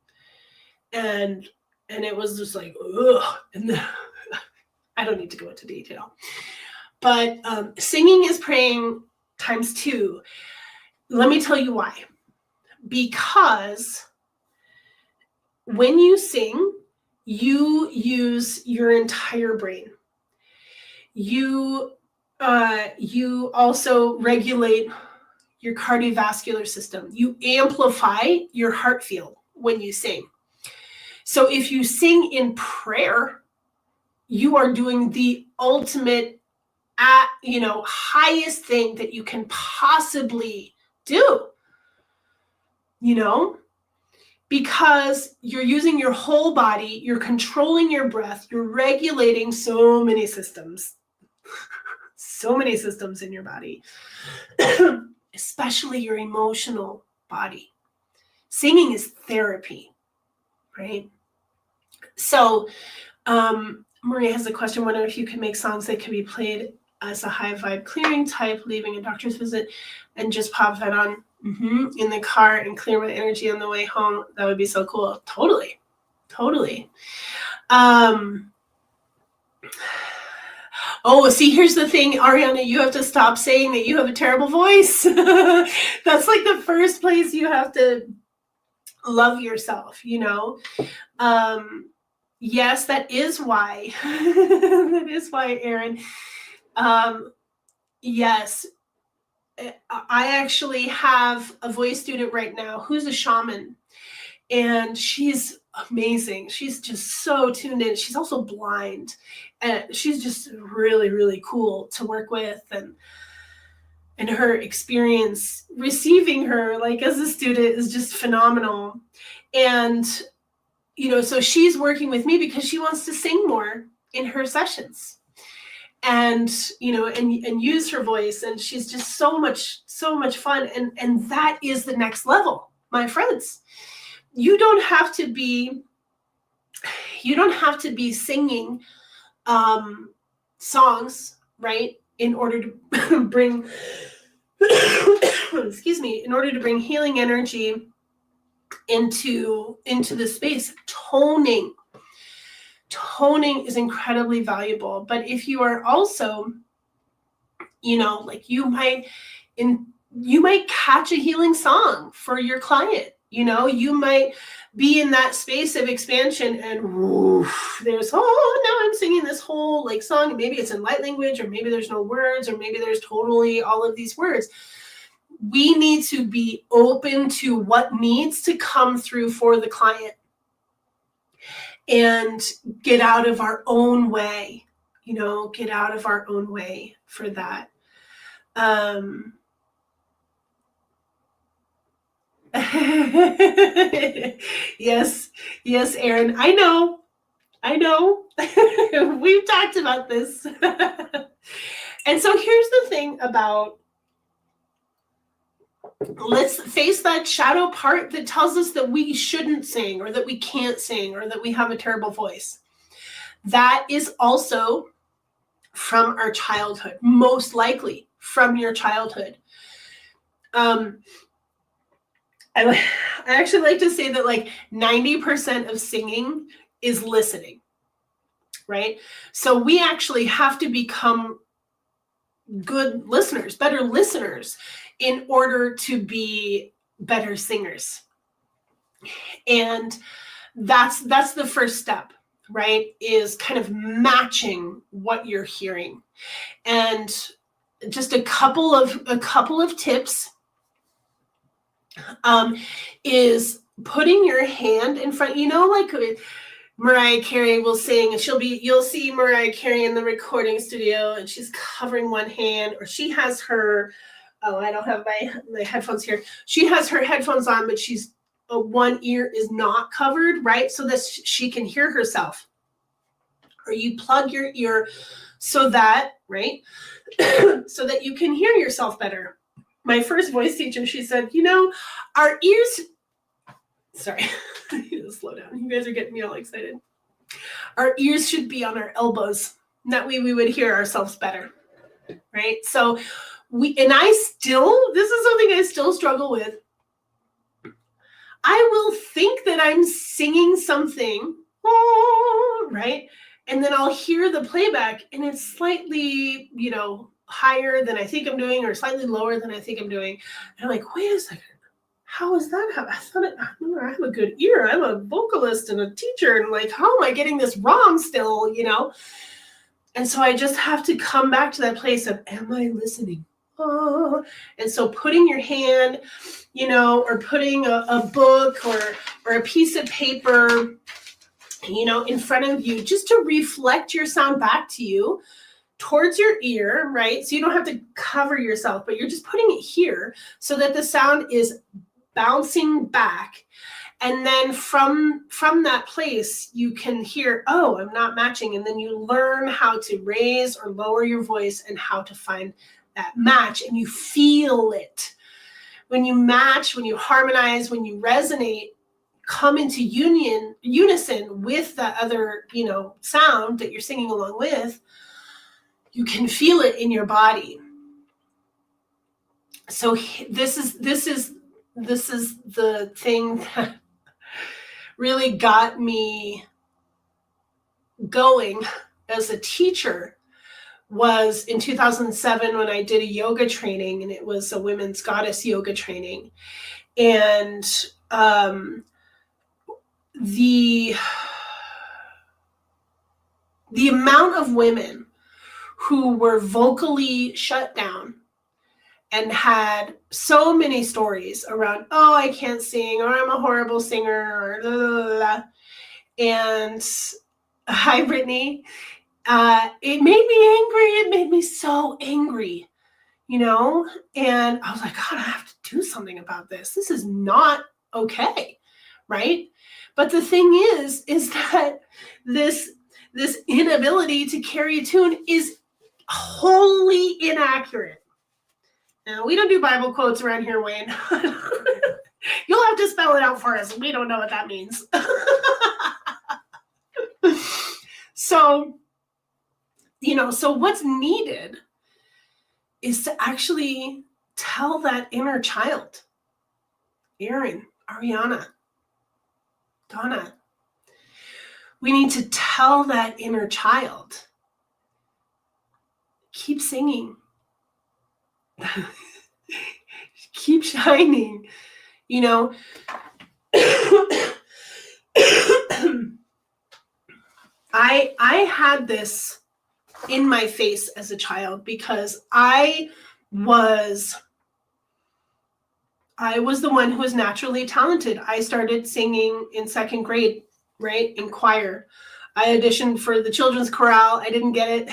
And it was just like, ugh. And I don't need to go into detail. But singing is praying times 2. Let me tell you why. Because when you sing, you use your entire brain. You also regulate your cardiovascular system. You amplify your heart field when you sing. So if you sing in prayer, you are doing the ultimate, highest thing that you can possibly do, because you're using your whole body, you're controlling your breath, you're regulating so many systems, in your body, especially your emotional body. Singing is therapy, right? So Maria has a question. Wonder if you can make songs that can be played as a high vibe clearing type, leaving a doctor's visit, and just pop that on in the car and clear my energy on the way home. That would be so cool. Totally. Oh, see, here's the thing, Ariana, you have to stop saying that you have a terrible voice. That's like the first place you have to love yourself, you know? Yes, that is why. That is why, Erin. Yes, I actually have a voice student right now who's a shaman, and she's amazing. She's just so tuned in. She's also blind, and she's just really, really cool to work with, and her experience receiving her like as a student is just phenomenal. And you know, so she's working with me because she wants to sing more in her sessions, and you know, and use her voice, and she's just so much fun, and that is the next level, my friends. You don't have to be singing songs, right, in order to bring excuse me, in order to bring healing energy into the space. Toning is incredibly valuable. But if you are also, you know, like you might catch a healing song for your client. You know, you might be in that space of expansion, and woof, there's, oh, now I'm singing this whole like song. Maybe it's in light language, or maybe there's no words, or maybe there's totally all of these words. We need to be open to what needs to come through for the client and get out of our own way, you know, get out of our own way for that. Yes, Erin, I know. We've talked about this. And so here's the thing about, let's face that shadow part that tells us that we shouldn't sing, or that we can't sing, or that we have a terrible voice. That is also from our childhood, most likely from your childhood. I actually like to say that like 90% of singing is listening, right? So we actually have to become good listeners, better listeners, in order to be better singers. And that's the first step, right? Is kind of matching what you're hearing. And just a couple of tips is putting your hand in front, you know, like Mariah Carey will sing, and you'll see Mariah Carey in the recording studio, and she's covering one hand, or she has her, I don't have my headphones here. She has her headphones on, but she's one ear is not covered, right? So that she can hear herself. Or you plug your ear so that, right, so that you can hear yourself better. My first voice teacher, she said, you know, our ears, sorry, I need to slow down. You guys are getting me all excited. Our ears should be on our elbows. That way we would hear ourselves better, right? So this is something I still struggle with. I will think that I'm singing something, right? And then I'll hear the playback, and it's slightly, you know, higher than I think I'm doing, or slightly lower than I think I'm doing. And I'm like, wait a second, how is that? I thought I have a good ear. I'm a vocalist and a teacher, and like, how am I getting this wrong still, you know? And so I just have to come back to that place of, am I listening? Oh. And so putting your hand, you know, or putting a book or a piece of paper, you know, in front of you, just to reflect your sound back to you towards your ear, right? So you don't have to cover yourself, but you're just putting it here so that the sound is bouncing back. And then from that place, you can hear, oh, I'm not matching. And then you learn how to raise or lower your voice and how to find that match, and you feel it, match, when you harmonize, when you resonate, come into unison with the other, sound that you're singing along with, you can feel it in your body. So this is the thing that really got me going as a teacher, was in 2007 when I did a yoga training, and it was a women's goddess yoga training. And the amount of women who were vocally shut down and had so many stories around, oh, I can't sing, or I'm a horrible singer, or blah, blah, blah, blah. And hi, Brittany. It made me angry. It made me so angry, and I was like, God, I have to do something about this. This is not okay, right? But the thing is that this inability to carry a tune is wholly inaccurate. Now, we don't do Bible quotes around here, Wayne. You'll have to spell it out for us. We don't know what that means. So what's needed is to actually tell that inner child, Erin, Ariana, Donna, we need to tell that inner child, keep singing, keep shining, I had this in my face as a child because I was the one who was naturally talented. I started singing in second grade, right, in choir. I auditioned for the children's chorale. I didn't get it,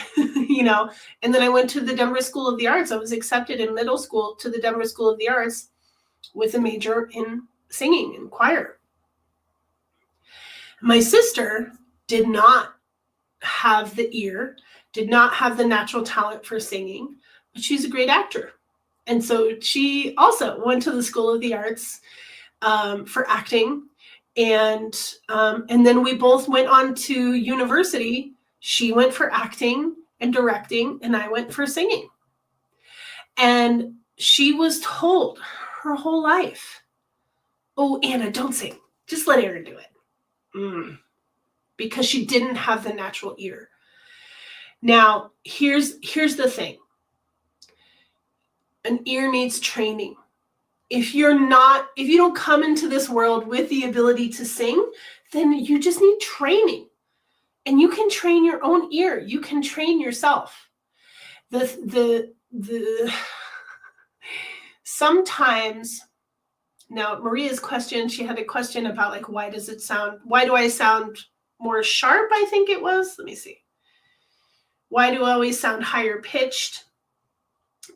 and then I went to the Denver School of the Arts. I was accepted in middle school to the Denver School of the Arts with a major in singing and choir. My sister did not have the ear, did not have the natural talent for singing, but she's a great actor. And so she also went to the School of the Arts for acting. And then we both went on to university. She went for acting and directing, and I went for singing. And she was told her whole life, oh, Anna, don't sing. Just let Erin do it. Because she didn't have the natural ear. Now, here's the thing. An ear needs training. If you don't come into this world with the ability to sing, then you just need training. And you can train your own ear. You can train yourself. Sometimes, now Maria's question, she had a question about like, why do I sound more sharp? I think it was. Let me see. Why do I always sound higher pitched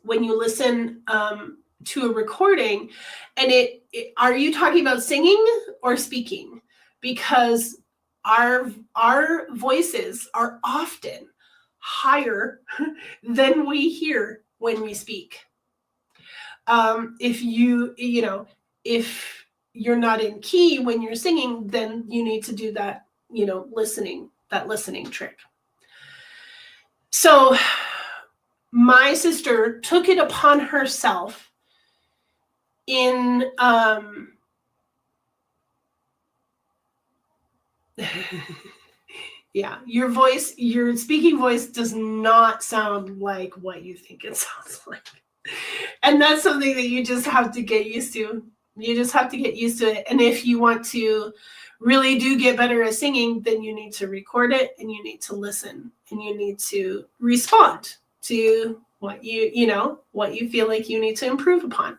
when you listen to a recording? And are you talking about singing or speaking? Because our voices are often higher than we hear when we speak. If you're not in key when you're singing, then you need to do that, listening trick. So my sister took it upon herself in yeah, your speaking voice does not sound like what you think it sounds like. And that's something that you just have to get used to. You just have to get used to it. And if you want to really do get better at singing, then you need to record it and you need to listen and you need to respond to what you feel like you need to improve upon.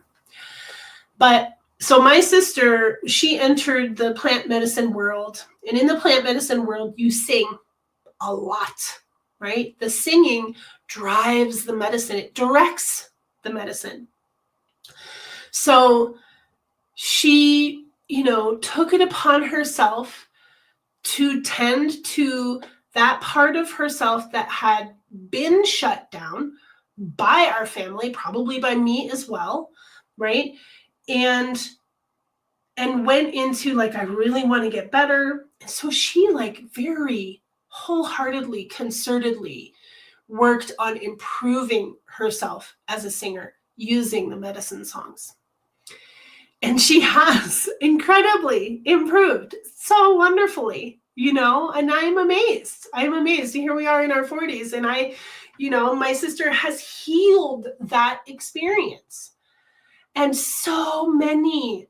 But so my sister, she entered the plant medicine world, and in the plant medicine world, you sing a lot, right? The singing drives the medicine. It directs the medicine. So she, took it upon herself to tend to that part of herself that had been shut down by our family, probably by me as well, right? and went into like, I really want to get better. And so she like very wholeheartedly, concertedly worked on improving herself as a singer using the medicine songs. And she has incredibly improved so wonderfully, and I'm amazed. I'm amazed. Here we are in our 40s, and my sister has healed that experience. And so many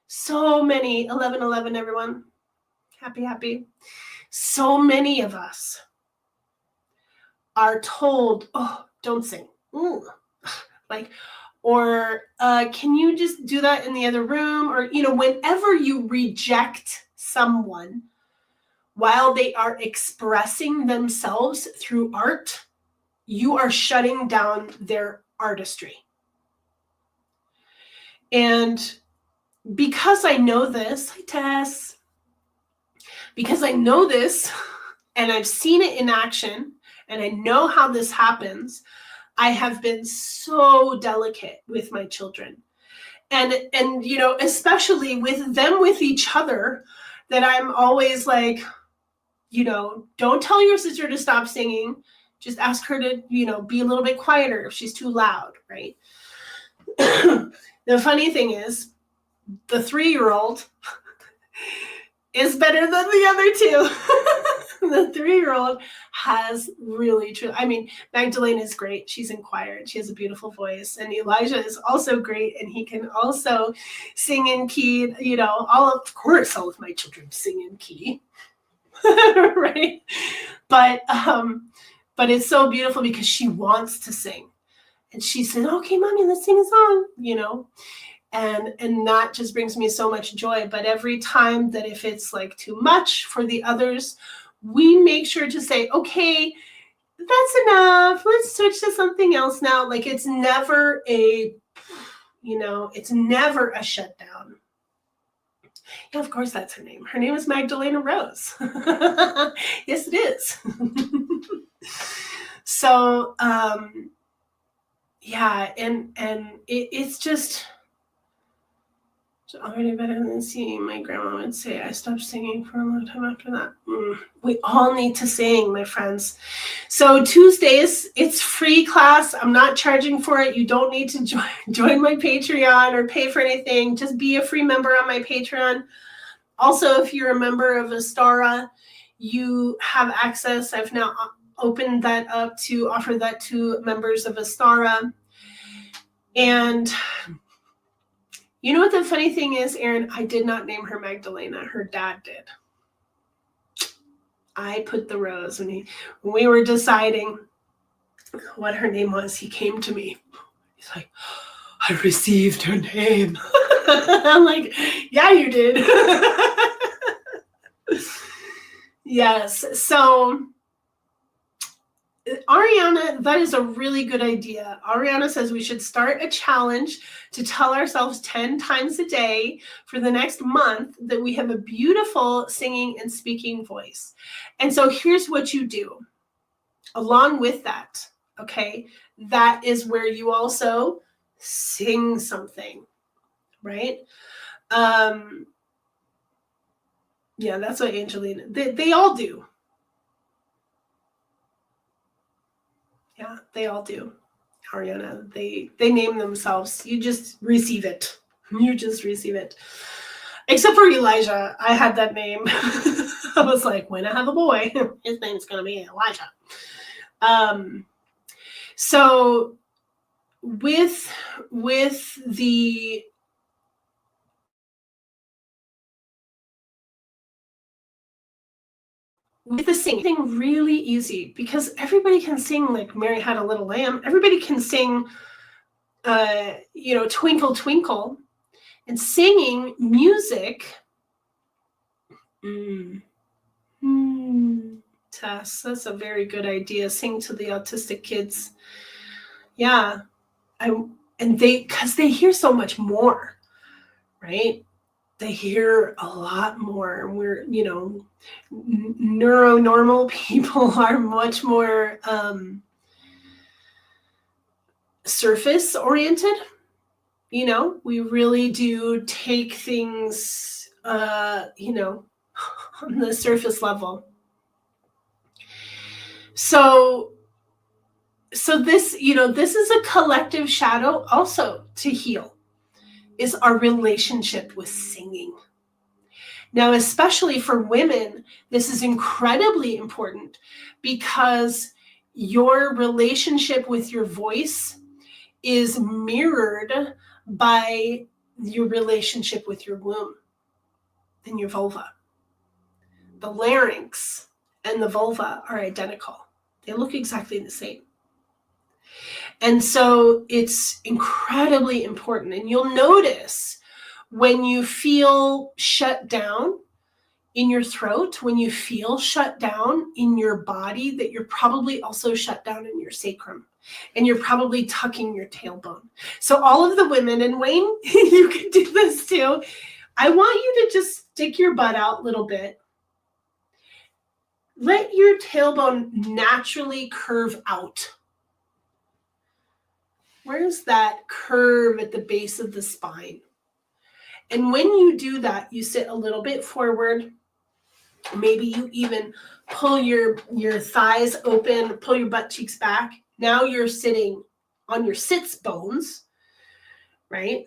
11/11, everyone. Happy. So many of us are told, oh, don't sing. Ooh. Like, or can you just do that in the other room? Or, whenever you reject someone while they are expressing themselves through art, you are shutting down their artistry. And because I know this, hi Tess, because I know this and I've seen it in action and I know how this happens, I have been so delicate with my children. And especially with them, with each other, that I'm always like, don't tell your sister to stop singing. Just ask her to, be a little bit quieter if she's too loud, right? The funny thing is, the 3-year-old is better than the other two. The 3-year-old has really true. I mean, Magdalena is great. She's in choir and she has a beautiful voice. And Elijah is also great. And he can also sing in key, of course, all of my children sing in key. Right. But it's so beautiful because she wants to sing. And she said, okay, mommy, let's sing a song, And that just brings me so much joy. But every time that if it's like too much for the others, we make sure to say, okay, that's enough. Let's switch to something else now. Like it's never it's never a shutdown. Yeah, of course that's her name. Her name is Magdalena Rose. Yes, it is. So, yeah, and it's just already better than singing. My grandma would say I stopped singing for a long time after that. We all need to sing, my friends. So Tuesdays, it's free class. I'm not charging for it. You don't need to join my Patreon or pay for anything. Just be a free member on my Patreon. Also, if you're a member of Astara, you have access. I've now opened that up to offer that to members of Astara. And you know what the funny thing is, Erin? I did not name her Magdalena. Her dad did. I put the rose. When we were deciding what her name was, he came to me. He's like, I received her name. I'm like, yeah, you did. Yes. So Ariana, that is a really good idea. Ariana says we should start a challenge to tell ourselves 10 times a day for the next month that we have a beautiful singing and speaking voice. And so here's what you do along with that. Okay. That is where you also sing something, right? Yeah, that's what Angelina, they all do. Yeah, they all do. Ariana, they name themselves. You just receive it. You just receive it. Except for Elijah. I had that name. I was like, when I have a boy, his name's going to be Elijah. So with the singing, really easy because everybody can sing like Mary Had a Little Lamb. Everybody can sing, Twinkle, Twinkle. And singing music. Tess, that's a very good idea. Sing to the autistic kids. Yeah. Because they hear so much more, right? They hear a lot more. We're, neuronormal people are much more surface oriented. We really do take things, on the surface level. So this, this is a collective shadow also to heal, is our relationship with singing. Now, especially for women, this is incredibly important because your relationship with your voice is mirrored by your relationship with your womb and your vulva. The larynx and the vulva are identical. They look exactly the same. And so it's incredibly important. And you'll notice when you feel shut down in your throat, when you feel shut down in your body, that you're probably also shut down in your sacrum. And you're probably tucking your tailbone. So all of the women, and Wayne, you can do this too. I want you to just stick your butt out a little bit. Let your tailbone naturally curve out. Where's that curve at the base of the spine? And when you do that, you sit a little bit forward. Maybe you even pull your thighs open, pull your butt cheeks back. Now you're sitting on your sits bones, right?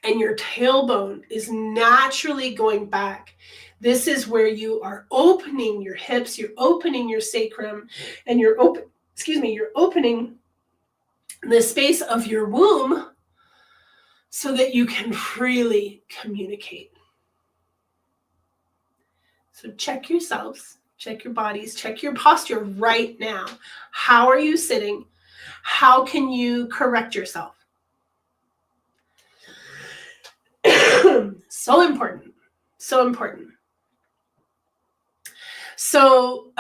And your tailbone is naturally going back. This is where you are opening your hips, you're opening your sacrum, and you're opening the space of your womb so that you can freely communicate. So check yourselves, check your bodies, check your posture right now. How are you sitting? How can you correct yourself? So important. So important. So,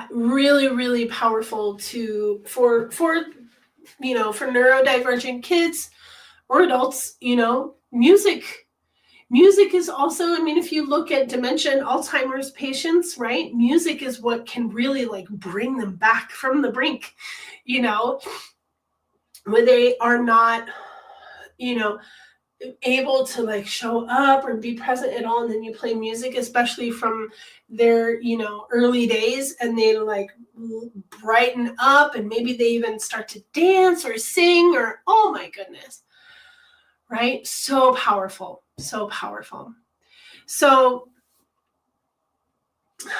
really, really powerful for neurodivergent kids or adults, music is also, if you look at dementia and Alzheimer's patients, right? Music is what can really bring them back from the brink, where they are not, able to show up or be present at all. And then you play music, especially from their, early days, and they brighten up, and maybe they even start to dance or sing, or, oh my goodness, right? So powerful, so powerful. So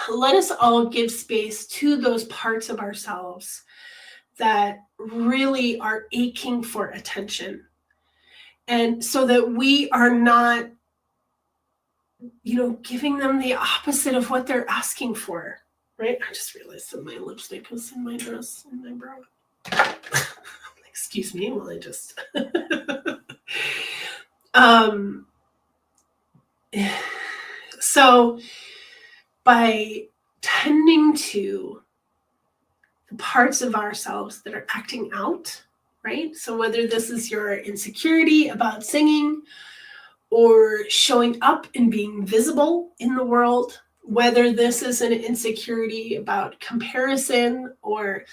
let us all give space to those parts of ourselves that really are aching for attention. And so that we are not, giving them the opposite of what they're asking for, right? I just realized that my lipstick was in my dress, in my bra. Excuse me while I just... So by tending to the parts of ourselves that are acting out, right? So whether this is your insecurity about singing, or showing up and being visible in the world, whether this is an insecurity about comparison, or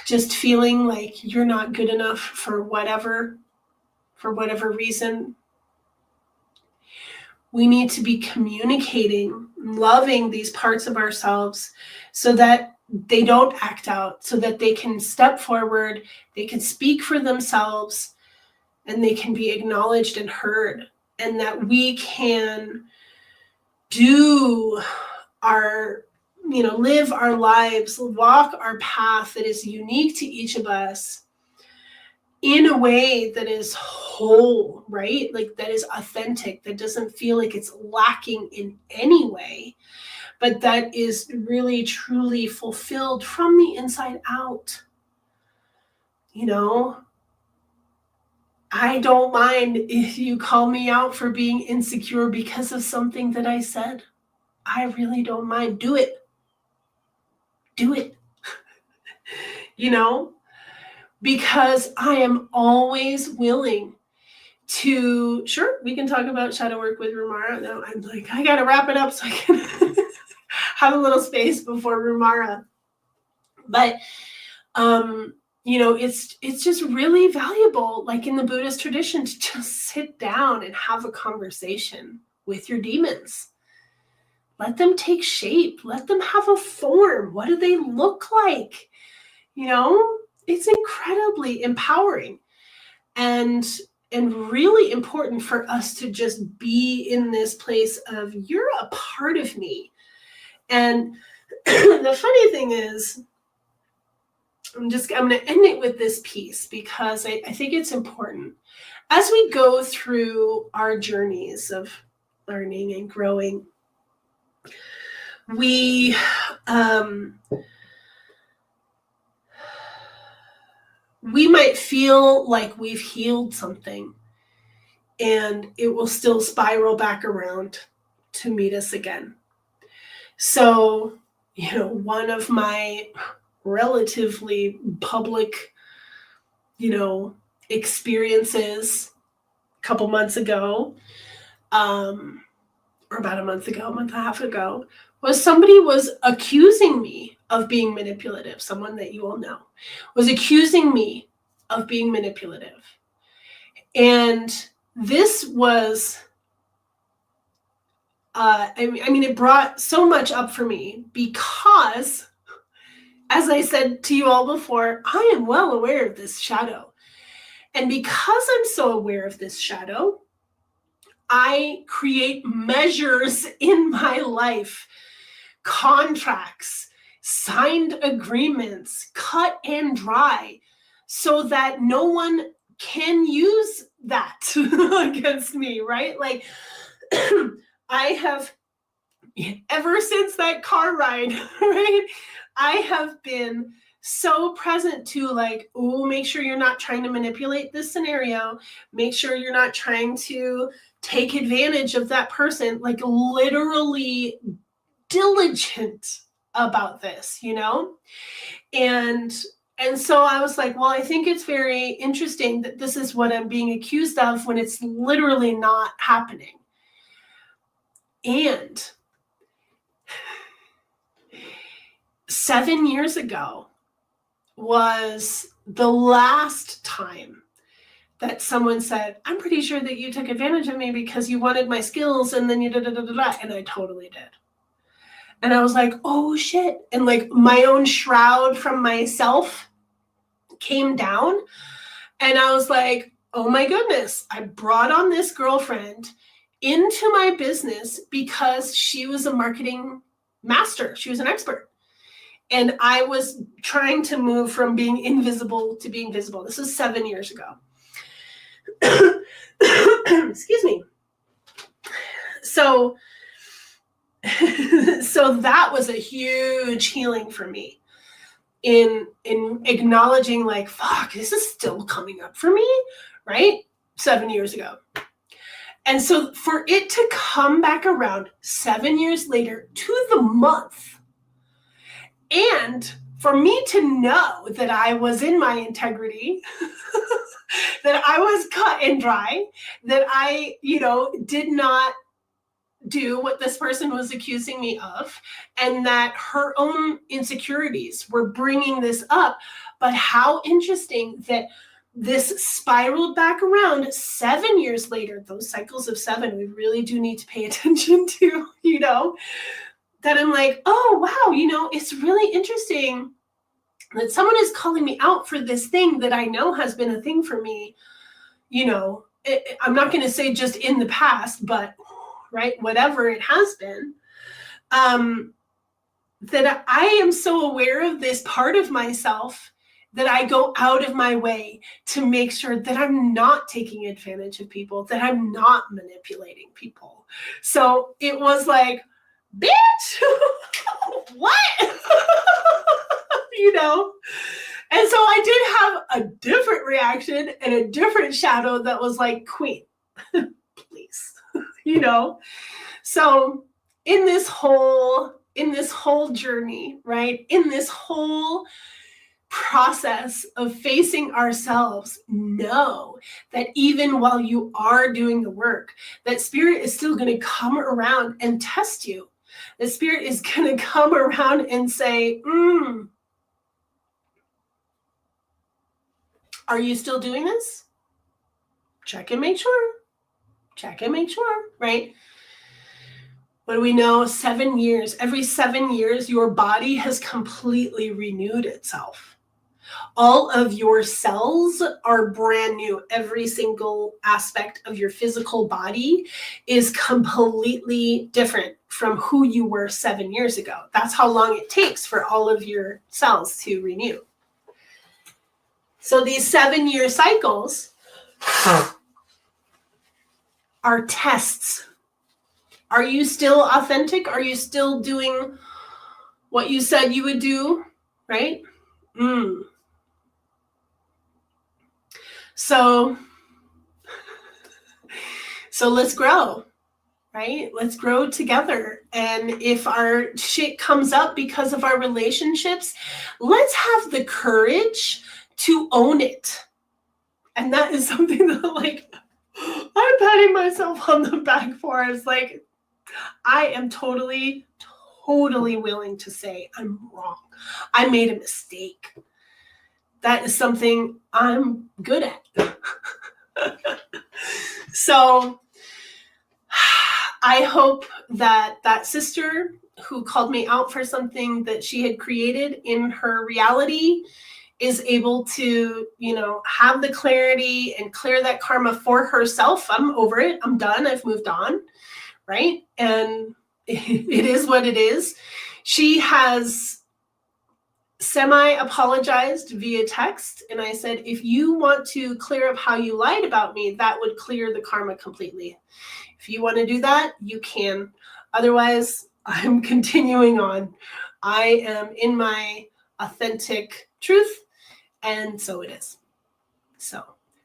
just feeling like you're not good enough for whatever reason, we need to be communicating, loving these parts of ourselves so that they don't act out, so that they can step forward, they can speak for themselves, and they can be acknowledged and heard, and that we can do our, live our lives, walk our path that is unique to each of us in a way that is whole, right? That is authentic, that doesn't feel like it's lacking in any way, but that is really, truly fulfilled from the inside out. I don't mind if you call me out for being insecure because of something that I said. I really don't mind. Do it. Do it. Because I am always willing to, sure, we can talk about shadow work with Rumara. No, I'm I got to wrap it up so I can have a little space before Rumara. But it's just really valuable, like in the Buddhist tradition, to just sit down and have a conversation with your demons. Let them take shape. Let them have a form. What do they look like? It's incredibly empowering and really important for us to just be in this place of, you're a part of me. And the funny thing is, I'm going to end it with this piece, because I think it's important. As we go through our journeys of learning and growing, we might feel like we've healed something, and it will still spiral back around to meet us again. So, one of my relatively public, experiences a couple months ago, or about a month and a half ago, was somebody was accusing me of being manipulative. Someone that you all know was accusing me of being manipulative. And this was, it brought so much up for me, because, as I said to you all before, I am well aware of this shadow. And because I'm so aware of this shadow, I create measures in my life, contracts, signed agreements, cut and dry, so that no one can use that against me, right? Like, I have, ever since that car ride, right, I have been so present to, like, make sure you're not trying to manipulate this scenario. Make sure you're not trying to take advantage of that person, like literally diligent about this, And so I was like, well, I think it's very interesting that this is what I'm being accused of when it's literally not happening. And 7 years ago was the last time that someone said, I'm pretty sure that you took advantage of me because you wanted my skills, and then you da-da-da-da-da, and I totally did. And I was like, oh shit. And like, my own shroud from myself came down, and I was like, oh my goodness, I brought on this girlfriend into my business because she was a marketing master. She was an expert. And I was trying to move from being invisible to being visible. This is 7 years ago. Excuse me. So that was a huge healing for me in acknowledging, like, fuck, this is still coming up for me, right? 7 years ago. And so for it to come back around 7 years later to the month, and for me to know that I was in my integrity, that I was cut and dry, that I, did not do what this person was accusing me of, and that her own insecurities were bringing this up. But how interesting that this spiraled back around 7 years later. Those cycles of 7, we really do need to pay attention to, that I'm like, oh, wow, it's really interesting that someone is calling me out for this thing that I know has been a thing for me, I'm not going to say just in the past, but right, whatever it has been, that I am so aware of this part of myself that I go out of my way to make sure that I'm not taking advantage of people, that I'm not manipulating people. So it was like, bitch, what? And so I did have a different reaction and a different shadow that was like, queen, please, So in this whole journey, right, in this whole process of facing ourselves, know that even while you are doing the work, that spirit is still going to come around and test you. The spirit is going to come around and say, Are you still doing this? Check and make sure. Check and make sure, right? What do we know? 7 years. Every 7 years, your body has completely renewed itself. All of your cells are brand new. Every single aspect of your physical body is completely different from who you were 7 years ago. That's how long it takes for all of your cells to renew. So these 7-year cycles are tests. Are you still authentic? Are you still doing what you said you would do? Right? So let's grow, right? Let's grow together. And if our shit comes up because of our relationships, let's have the courage to own it. And that is something that, like, I'm patting myself on the back for. It's like, I am totally willing to say I'm wrong. I made a mistake. That is something I'm good at. So I hope that that sister who called me out for something that she had created in her reality is able to, have the clarity and clear that karma for herself. I'm over it. I'm done. I've moved on. Right? And it is what it is. She has semi-apologized via text. And I said, if you want to clear up how you lied about me, that would clear the karma completely. If you want to do that, you can. Otherwise, I'm continuing on. I am in my authentic truth, and so it is. So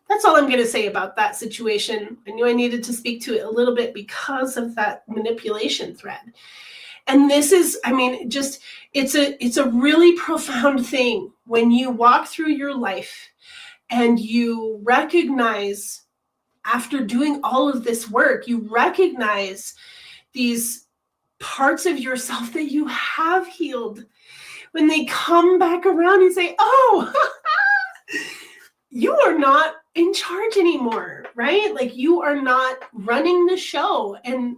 that's all I'm going to say about that situation. I knew I needed to speak to it a little bit because of that manipulation thread. And this is, it's a really profound thing when you walk through your life and you recognize, after doing all of this work, you recognize these parts of yourself that you have healed. When they come back around and say, oh, you are not in charge anymore, right? Like, you are not running the show. And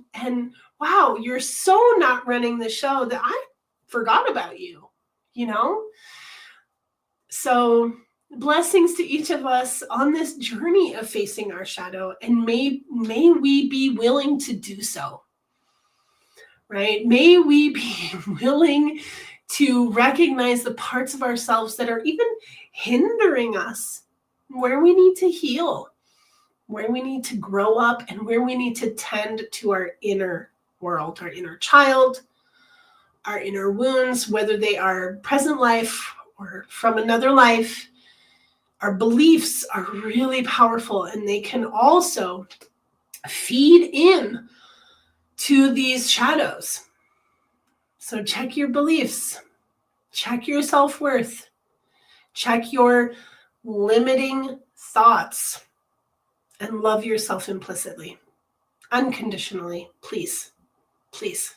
wow, you're so not running the show that I forgot about you, So blessings to each of us on this journey of facing our shadow, and may we be willing to do so, right? May we be willing to recognize the parts of ourselves that are even hindering us, where we need to heal, where we need to grow up, and where we need to tend to our inner world, our inner child, our inner wounds, whether they are present life or from another life. Our beliefs are really powerful, and they can also feed in to these shadows. So check your beliefs, check your self-worth, check your limiting thoughts, and love yourself implicitly, unconditionally. Please, please.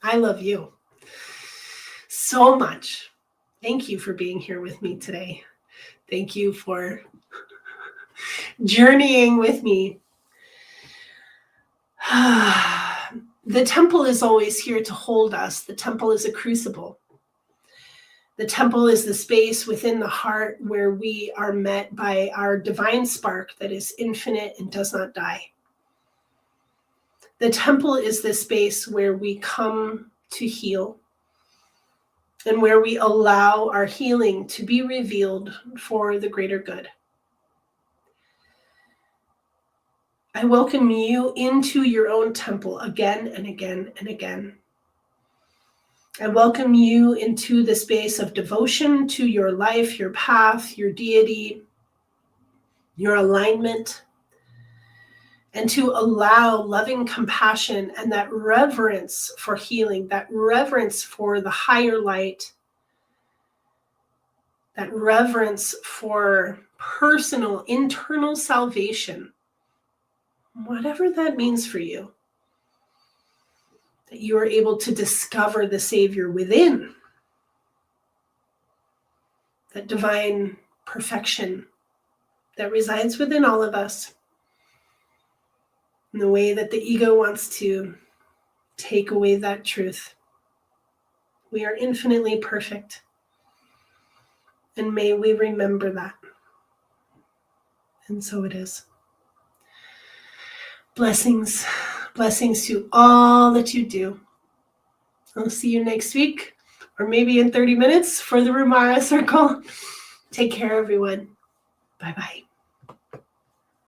I love you so much. Thank you for being here with me today. Thank you for journeying with me. The temple is always here to hold us. The temple is a crucible. The temple is the space within the heart where we are met by our divine spark that is infinite and does not die. The temple is the space where we come to heal and where we allow our healing to be revealed for the greater good. I welcome you into your own temple again and again and again. I welcome you into the space of devotion to your life, your path, your deity, your alignment, and to allow loving compassion and that reverence for healing, that reverence for the higher light, that reverence for personal, internal salvation, whatever that means for you, that you are able to discover the Savior within, that divine perfection that resides within all of us, in the way that the ego wants to take away that truth. We are infinitely perfect. And may we remember that. And so it is. Blessings. Blessings to all that you do. I'll see you next week, or maybe in 30 minutes for the Rumara Circle. Take care, everyone. Bye-bye.